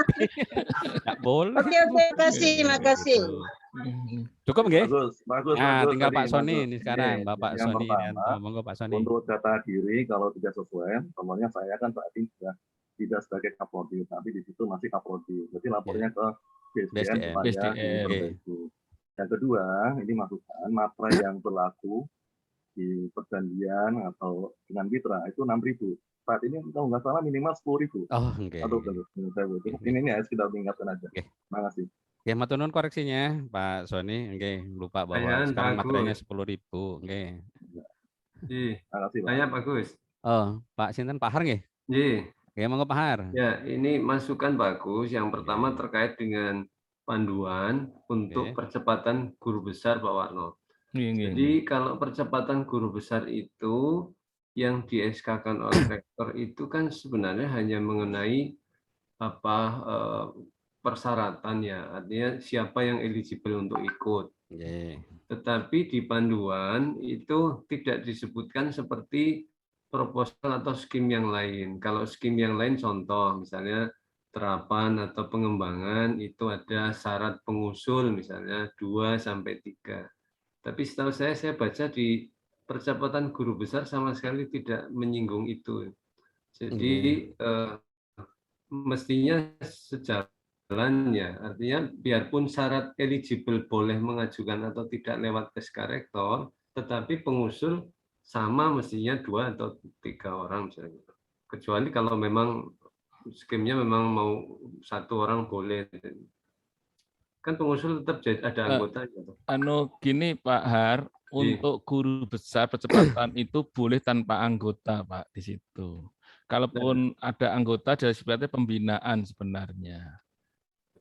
Nggak boleh. Oke, makasih. Cukup nggih? Bagus. Nah, tinggal Pak Bagus. Sony ini sekarang, Bapak Yang Sony. pertama, Monggo Pak Sony. untuk data diri kalau tidak sesuai, contohnya saya kan saat ini sudah tidak sebagai Kaprodi, tapi di situ masih Kaprodi. Jadi lapornya ke BSDM supaya diperbaiki. Yang kedua, ini masukan matra yang berlaku di perjanjian atau dengan mitra itu 6.000. Saat ini kalau nggak salah minimal 10.000. Oh, oke. Ini ya kita ingatkan aja. Terima kasih. Ya, matur nuwun koreksinya Pak Sony. Oke, lupa bahwa sekarang materinya 10.000. Oke. Terima kasih, Pak. Saya bagus. Oh, Pak Sinten Pak Har nggih? Nggih. Oke, monggo Pak Har. Ya, ini masukan bagus. Yang pertama terkait dengan panduan untuk percepatan guru besar Pak Warno. Jadi kalau percepatan guru besar itu yang di SK-kan oleh rektor itu kan sebenarnya hanya mengenai persyaratannya, artinya siapa yang eligible untuk ikut. Tetapi di panduan itu tidak disebutkan seperti proposal atau skim yang lain. Kalau skim yang lain contoh misalnya terapan atau pengembangan itu ada syarat pengusul misalnya 2 sampai 3. Tapi setahu saya baca di percepatan guru besar sama sekali tidak menyinggung itu. Jadi mestinya sejalannya, artinya biarpun syarat eligible boleh mengajukan atau tidak lewat SK rektor, tetapi pengusul sama mestinya 2 atau 3 orang misalnya. Kecuali kalau memang skemnya memang mau 1 orang boleh. Kan pengusul tetap ada anggotanya. Gini Pak Har, untuk guru besar percepatan itu boleh tanpa anggota Pak di situ. Kalaupun ada anggota dari sifatnya pembinaan sebenarnya.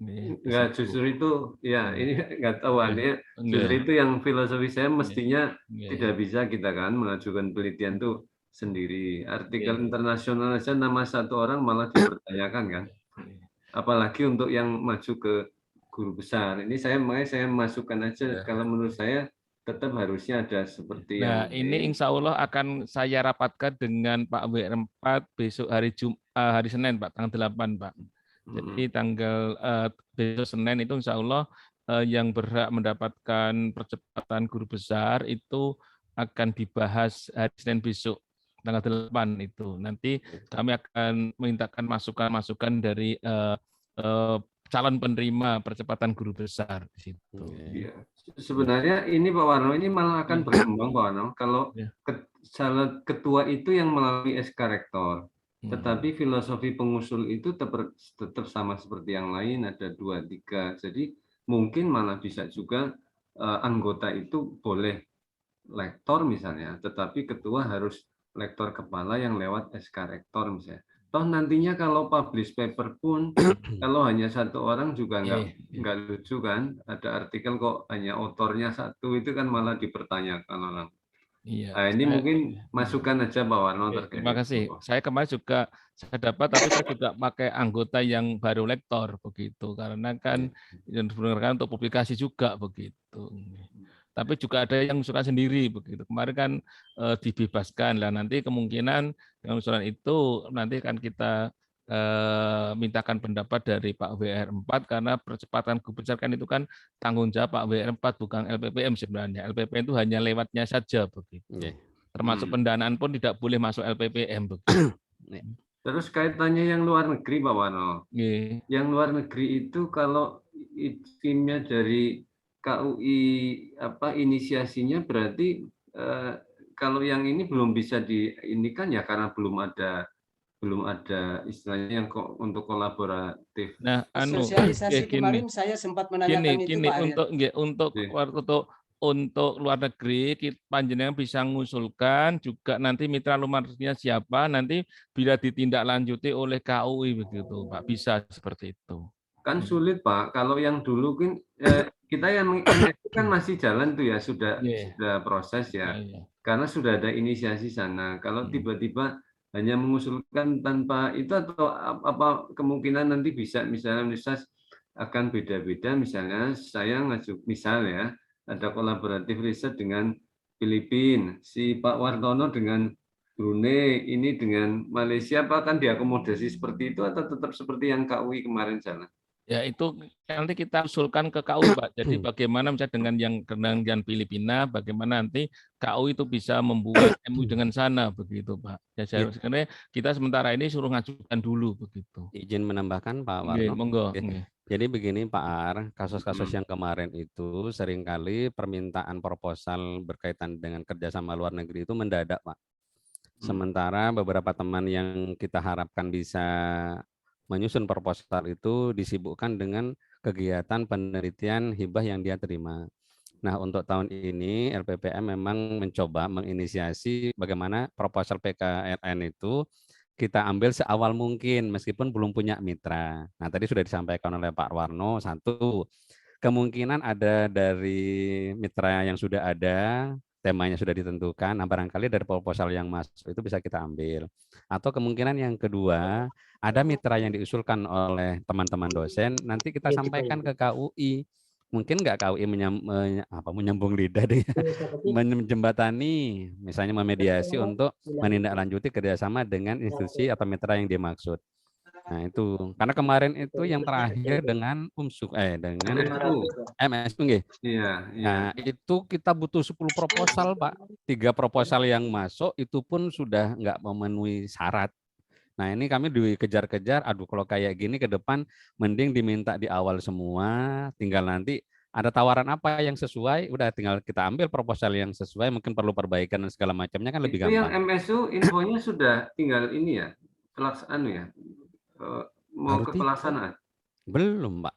Enggak, justru itu ya ini nggak tahu aneh. Justru itu yang filosofi saya mestinya tidak bisa kita kan mengajukan penelitian itu sendiri. Artikel internasional saja nama 1 orang malah dipertanyakan kan. Apalagi untuk yang maju ke guru besar. Ini makanya saya masukkan aja kalau menurut saya tetap harusnya ada seperti yang ini insya Allah akan saya rapatkan dengan Pak WR4 besok hari Senin Pak, tanggal 8 Pak. Jadi tanggal besok Senin itu insya Allah yang berhak mendapatkan percepatan guru besar itu akan dibahas hari Senin besok tanggal 8 itu. Nanti kami akan memintakan masukan-masukan dari calon penerima percepatan guru besar di situ. Iya. Sebenarnya ini Pak Warno ini malah akan berkembang Pak Warno kalau ketua itu yang melalui SK rektor. Tetapi filosofi pengusul itu tetap sama seperti yang lain, ada 2, 3. Jadi mungkin malah bisa juga anggota itu boleh lektor misalnya, tetapi ketua harus lektor kepala yang lewat SK rektor misalnya. Toh nantinya kalau publish paper pun kalau hanya 1 orang juga nggak lucu kan. Ada artikel kok hanya autornya 1 itu kan malah dipertanyakan orang. Nah, ini mungkin masukan aja Pak Warno. Terima kasih. Saya kemarin juga saya dapat, tapi saya juga pakai anggota yang baru lektor begitu, karena kan yang dipergunakan untuk publikasi juga begitu. Tapi juga ada yang usulan sendiri begitu. Kemarin kan dibebaskan lah. Nanti kemungkinan dengan usulan itu nanti akan kita mintakan pendapat dari Pak WR4 karena percepatan guru besar kan itu kan tanggung jawab Pak WR4 bukan LPPM sebenarnya. LPPM itu hanya lewatnya saja begitu. Termasuk pendanaan pun tidak boleh masuk LPPM begitu. Terus kaitannya yang luar negeri Pak Warno. Yang luar negeri itu kalau timnya dari KUI inisiasinya berarti kalau yang ini belum bisa diinikan ya karena belum ada istilahnya yang untuk kolaboratif. Nah, sosialisasi kemarin saya sempat menanyakan itu Pak. Untuk luar negeri, panjenengan bisa mengusulkan juga nanti mitra luar negerinya siapa, nanti bila ditindaklanjuti oleh KUI begitu, Pak, bisa seperti itu. Kan sulit Pak, kalau yang dulu kan kita yang kan masih jalan tuh ya sudah proses ya, karena sudah ada inisiasi sana. Kalau tiba-tiba hanya mengusulkan tanpa itu atau apa kemungkinan nanti bisa misalnya akan beda-beda. Misalnya saya ngajuk misalnya ada kolaboratif riset dengan Filipina, si Pak Wartono dengan Brunei, ini dengan Malaysia, apa kan diakomodasi seperti itu atau tetap seperti yang KUI kemarin sana? Ya itu nanti kita usulkan ke KUI Pak. Jadi bagaimana misalnya dengan yang Filipina, bagaimana nanti KUI itu bisa membuat MOU dengan sana begitu Pak. Ya sebenarnya kita sementara ini suruh ngajukan dulu begitu. Izin menambahkan Pak Warno. Monggo. Jadi begini Pak Ar, kasus-kasus yang kemarin itu seringkali permintaan proposal berkaitan dengan kerjasama luar negeri itu mendadak Pak. Sementara beberapa teman yang kita harapkan bisa menyusun proposal itu disibukkan dengan kegiatan penelitian hibah yang dia terima. Nah, untuk tahun ini LPPM memang mencoba menginisiasi bagaimana proposal PKRN itu kita ambil seawal mungkin meskipun belum punya mitra. Nah, tadi sudah disampaikan oleh Pak Warno, satu, kemungkinan ada dari mitra yang sudah ada, temanya sudah ditentukan, nah barangkali dari proposal yang masuk itu bisa kita ambil. Atau kemungkinan yang kedua, ada mitra yang diusulkan oleh teman-teman dosen, nanti kita sampaikan ke KUI. Mungkin nggak KUI menyambung lidah deh, menjembatani, misalnya memediasi untuk menindaklanjuti kerjasama dengan institusi atau mitra yang dimaksud. Nah itu, karena kemarin itu yang terakhir dengan dengan MSU nggih. Iya, Nah itu kita butuh 10 proposal Pak, 3 proposal yang masuk itu pun sudah nggak memenuhi syarat. Nah ini kami dikejar-kejar, aduh kalau kayak gini ke depan mending diminta di awal semua, tinggal nanti ada tawaran apa yang sesuai, udah tinggal kita ambil proposal yang sesuai, mungkin perlu perbaikan dan segala macamnya kan lebih itu gampang. Yang MSU infonya sudah tinggal ini ya, pelaksanaan ya, mau ke pelaksanaan? Belum Pak.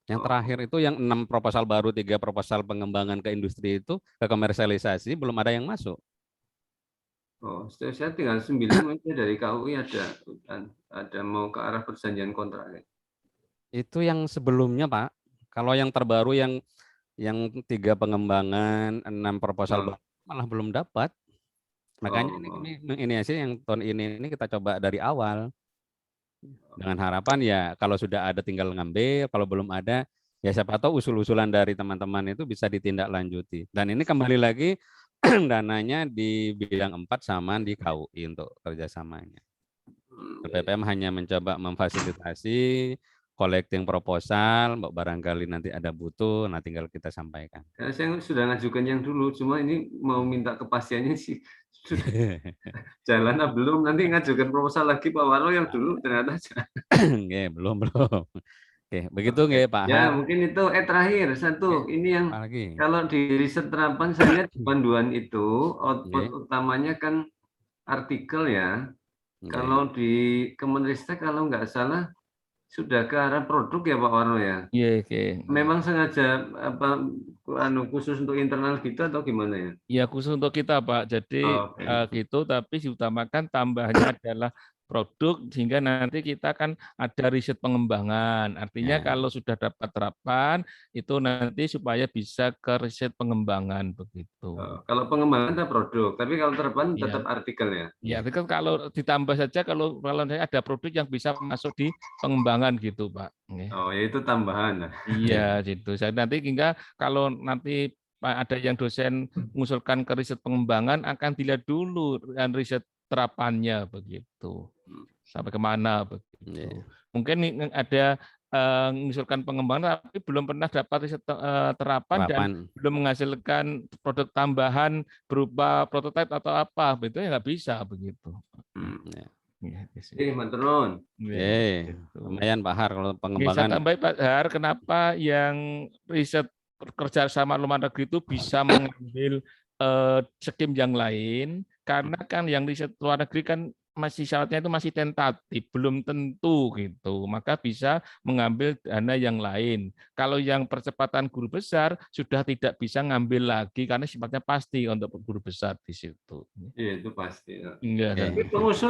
Yang terakhir itu yang 6 proposal baru, 3 proposal pengembangan ke industri itu, ke komersialisasi, belum ada yang masuk. Oh, saya tinggal 9 dari KUI ada mau ke arah perjanjian kontrak. Itu yang sebelumnya Pak. Kalau yang terbaru yang 3 pengembangan, 6 proposal malah belum dapat. Makanya ini sih yang tahun ini kita coba dari awal. Dengan harapan ya kalau sudah ada tinggal ngambil, kalau belum ada ya siapa tahu usul-usulan dari teman-teman itu bisa ditindaklanjuti. Dan ini kembali lagi dananya di bidang 4 sama di KUI untuk kerjasamanya. BPPM hanya mencoba memfasilitasi collecting proposal, barangkali nanti ada butuh, nah tinggal kita sampaikan. Saya sudah ngajukan yang dulu, cuma ini mau minta kepastiannya sih sudah jalan belum, nanti ngajukan proposal lagi Pak Warno yang dulu ternyata belum. Oke, begitu nggih Pak. Ya mungkin itu terakhir satu ini yang kalau di riset terapan saya lihat panduan itu output utamanya kan artikel ya. Kalau di Kemenristek kalau nggak salah sudah ke arah produk ya Pak Warno ya. Iya. Memang sengaja khusus untuk internal gitu atau gimana ya? Ya khusus untuk kita Pak. Jadi gitu, tapi diutamakan tambahannya adalah produk sehingga nanti kita kan ada riset pengembangan. Artinya kalau sudah dapat terapan itu nanti supaya bisa ke riset pengembangan begitu. Kalau pengembangan ada produk, tapi kalau terapan tetap artikel ya. Ya, artikel kalau ditambah saja kalau ada produk yang bisa masuk di pengembangan gitu Pak. Oh ya itu tambahan. Iya gitu. Nanti hingga kalau nanti ada yang dosen mengusulkan ke riset pengembangan akan dilihat dulu dan riset terapannya begitu sampai kemana begitu. Mungkin ada mengusulkan pengembangan tapi belum pernah dapat riset terapan dan belum menghasilkan produk tambahan berupa prototipe atau apa, begitu ya nggak bisa begitu. Manturun. Lumayan Pak Har kalau pengembangan. Saya tambahin Pak Har, kenapa yang riset kerjasama luar negeri itu bisa mengambil skim yang lain? Karena kan yang riset luar negeri kan masih syaratnya itu masih tentatif, belum tentu gitu. Maka bisa mengambil dana yang lain. Kalau yang percepatan guru besar sudah tidak bisa ngambil lagi karena sifatnya pasti untuk guru besar di situ. Iya itu pasti. Enggak.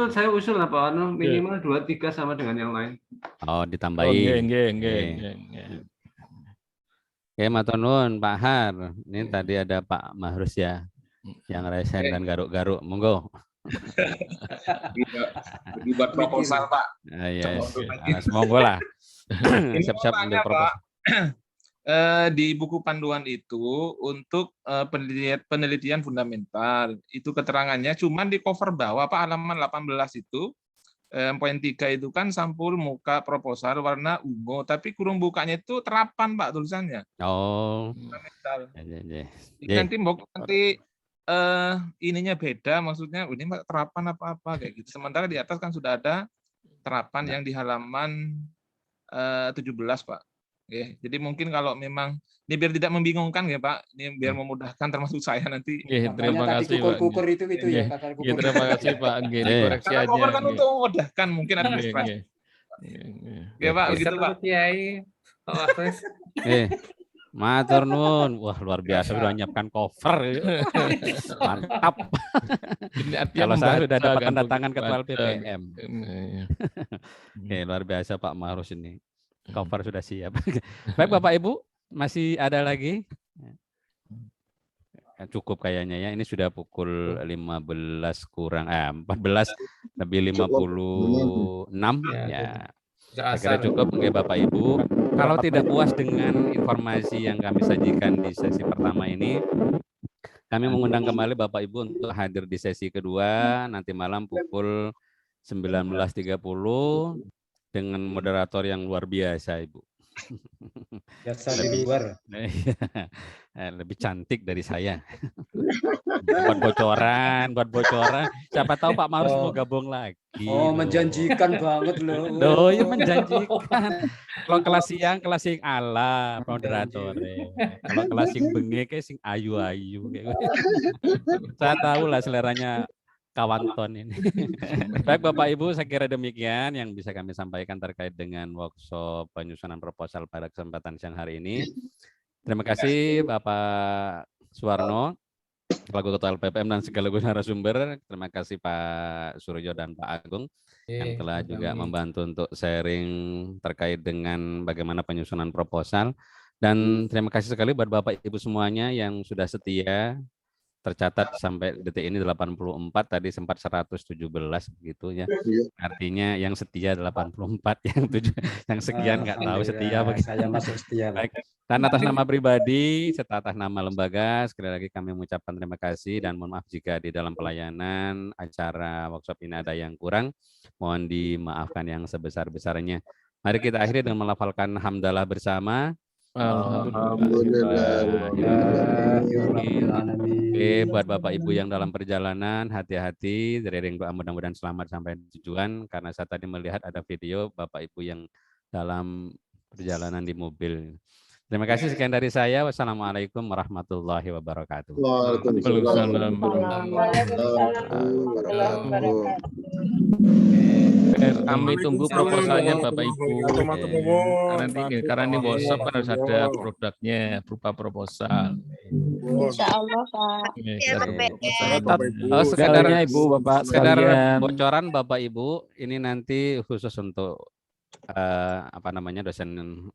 Saya usul Pak Warno minimal 2-3 sama dengan yang lain. Oh ditambahin. Oke, matur nuwun Pak Har. Ini tadi ada Pak Mahrus ya, yang resen dan garuk-garuk. Monggo. Dibuat proposal Pak. Monggo lah. Siap-siap ambil proposal. Di buku panduan itu untuk penelitian fundamental itu keterangannya cuman di cover bawah Pak, halaman 18 itu. Poin 3 itu kan sampul muka proposal warna ungu, tapi kurung bukanya itu terapan Pak tulisannya. Oh. Nanti ininya beda, maksudnya ini terapan apa-apa kayak gitu. Sementara di atas kan sudah ada terapan yang di halaman 17 Pak. Oke, jadi mungkin kalau memang ini biar tidak membingungkan ya Pak, ini biar memudahkan termasuk saya nanti. Terima kasih Pak. Kukur itu ya. Terima kasih Pak. Koreksi aja. Karena kan untuk memudahkan mungkin administrasi. Ya Pak, begitu Pak. Kiai. Matur nuwun. Wah, luar biasa sudah menyiapkan cover. Mantap. Kalau saya sudah dapat tanda tangan ketua LPPM. Oke, luar biasa Pak Mahrus ini. Cover sudah siap. Baik Bapak Ibu, masih ada lagi? Cukup kayaknya ya. Ini sudah pukul 15 kurang 14 lebih 56 ya. Saya kira cukup mungkin Bapak Ibu. Kalau tidak puas dengan informasi yang kami sajikan di sesi pertama ini, kami mengundang kembali Bapak Ibu untuk hadir di sesi kedua nanti malam pukul 19.30 dengan moderator yang luar biasa, Ibu. Biasa di luar. Lebih cantik dari saya. Buat bocoran. Siapa tahu Pak Mahrus mau gabung lagi. Oh, menjanjikan banget loh. Loh, ya menjanjikan. Kalau kelas siang ala moderator. Kalau kelas sing bengi kayak sing ayu-ayu. Saya tahu lah seleranya kawanton ini. Baik Bapak Ibu, saya kira demikian yang bisa kami sampaikan terkait dengan workshop penyusunan proposal pada kesempatan siang hari ini. Terima kasih Bapak Suwarno, selaku Ketua LPPM dan sekaligus narasumber. Terima kasih Pak Suryo dan Pak Agung yang telah juga membantu untuk sharing terkait dengan bagaimana penyusunan proposal. Dan terima kasih sekali buat Bapak Ibu semuanya yang sudah setia. Tercatat sampai detik ini 84, tadi sempat 117 begitu ya. Artinya yang setia 84, yang sekian nggak tahu setia begitu. Saya masuk setia. Baik. Dan atas nama pribadi serta atas nama lembaga sekali lagi kami mengucapkan terima kasih dan mohon maaf jika di dalam pelayanan acara workshop ini ada yang kurang. Mohon dimaafkan yang sebesar-besarnya. Mari kita akhiri dengan melafalkan hamdalah bersama. Oke, buat Bapak Ibu yang dalam perjalanan, hati-hati, teriring doa mudah-mudahan selamat sampai tujuan. Karena saya tadi melihat ada video Bapak Ibu yang dalam perjalanan di mobil. Terima kasih, sekian dari saya. Wassalamualaikum warahmatullahi wabarakatuh. Waalaikumsalam kami tunggu proposalnya Bapak Ibu. Karena ini workshop harus ada produknya berupa proposal. Insya Allah Pak. Sekedarnya Ibu Bapak sekedar sekalian. bocoran Bapak Ibu, ini nanti khusus untuk dosen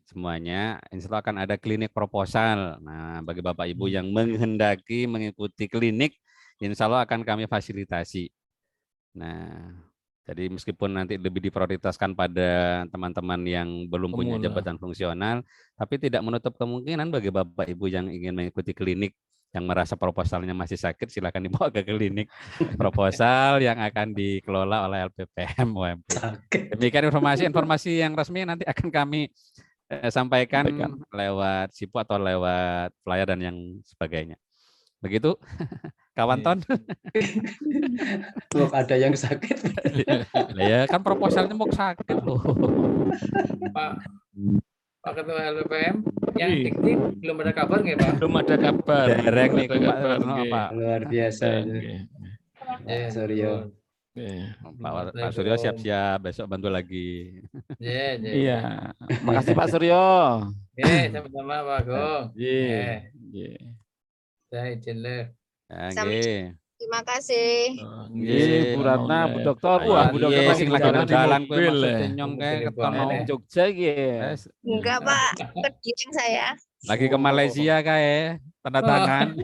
semuanya. Insya Allah akan ada klinik proposal. Nah, bagi Bapak Ibu yang menghendaki mengikuti klinik, insya Allah akan kami fasilitasi. Nah, jadi meskipun nanti lebih diprioritaskan pada teman-teman yang belum punya jabatan fungsional, tapi tidak menutup kemungkinan bagi Bapak Ibu yang ingin mengikuti klinik, yang merasa proposalnya masih sakit, silakan dibawa ke klinik proposal yang akan dikelola oleh LPPM UMP. Demikian informasi yang resmi nanti akan kami sampaikan lewat SIPU atau lewat flyer dan yang sebagainya. Begitu, kawanton. Loh, ada yang sakit. Ya kan proposalnya mau sakit loh. Pak Ketua LPPM, yang teknik belum ada kabar nggak Pak? Belum ada kabar. Dereng nih Pak. Luar biasa. Suryo. Pak Suryo siap-siap, besok bantu lagi. Iya. Makasih Pak Suryo. Sama-sama Pak Agung. Saya izin live. Terima kasih. Bu Ratna, Bu Dokter, Bu Dokter masih lagi jalan nyong kayak ketemu Jogja gitu. Enggak Pak, kerja saya. Lagi ke Malaysia kayak tanda tangan.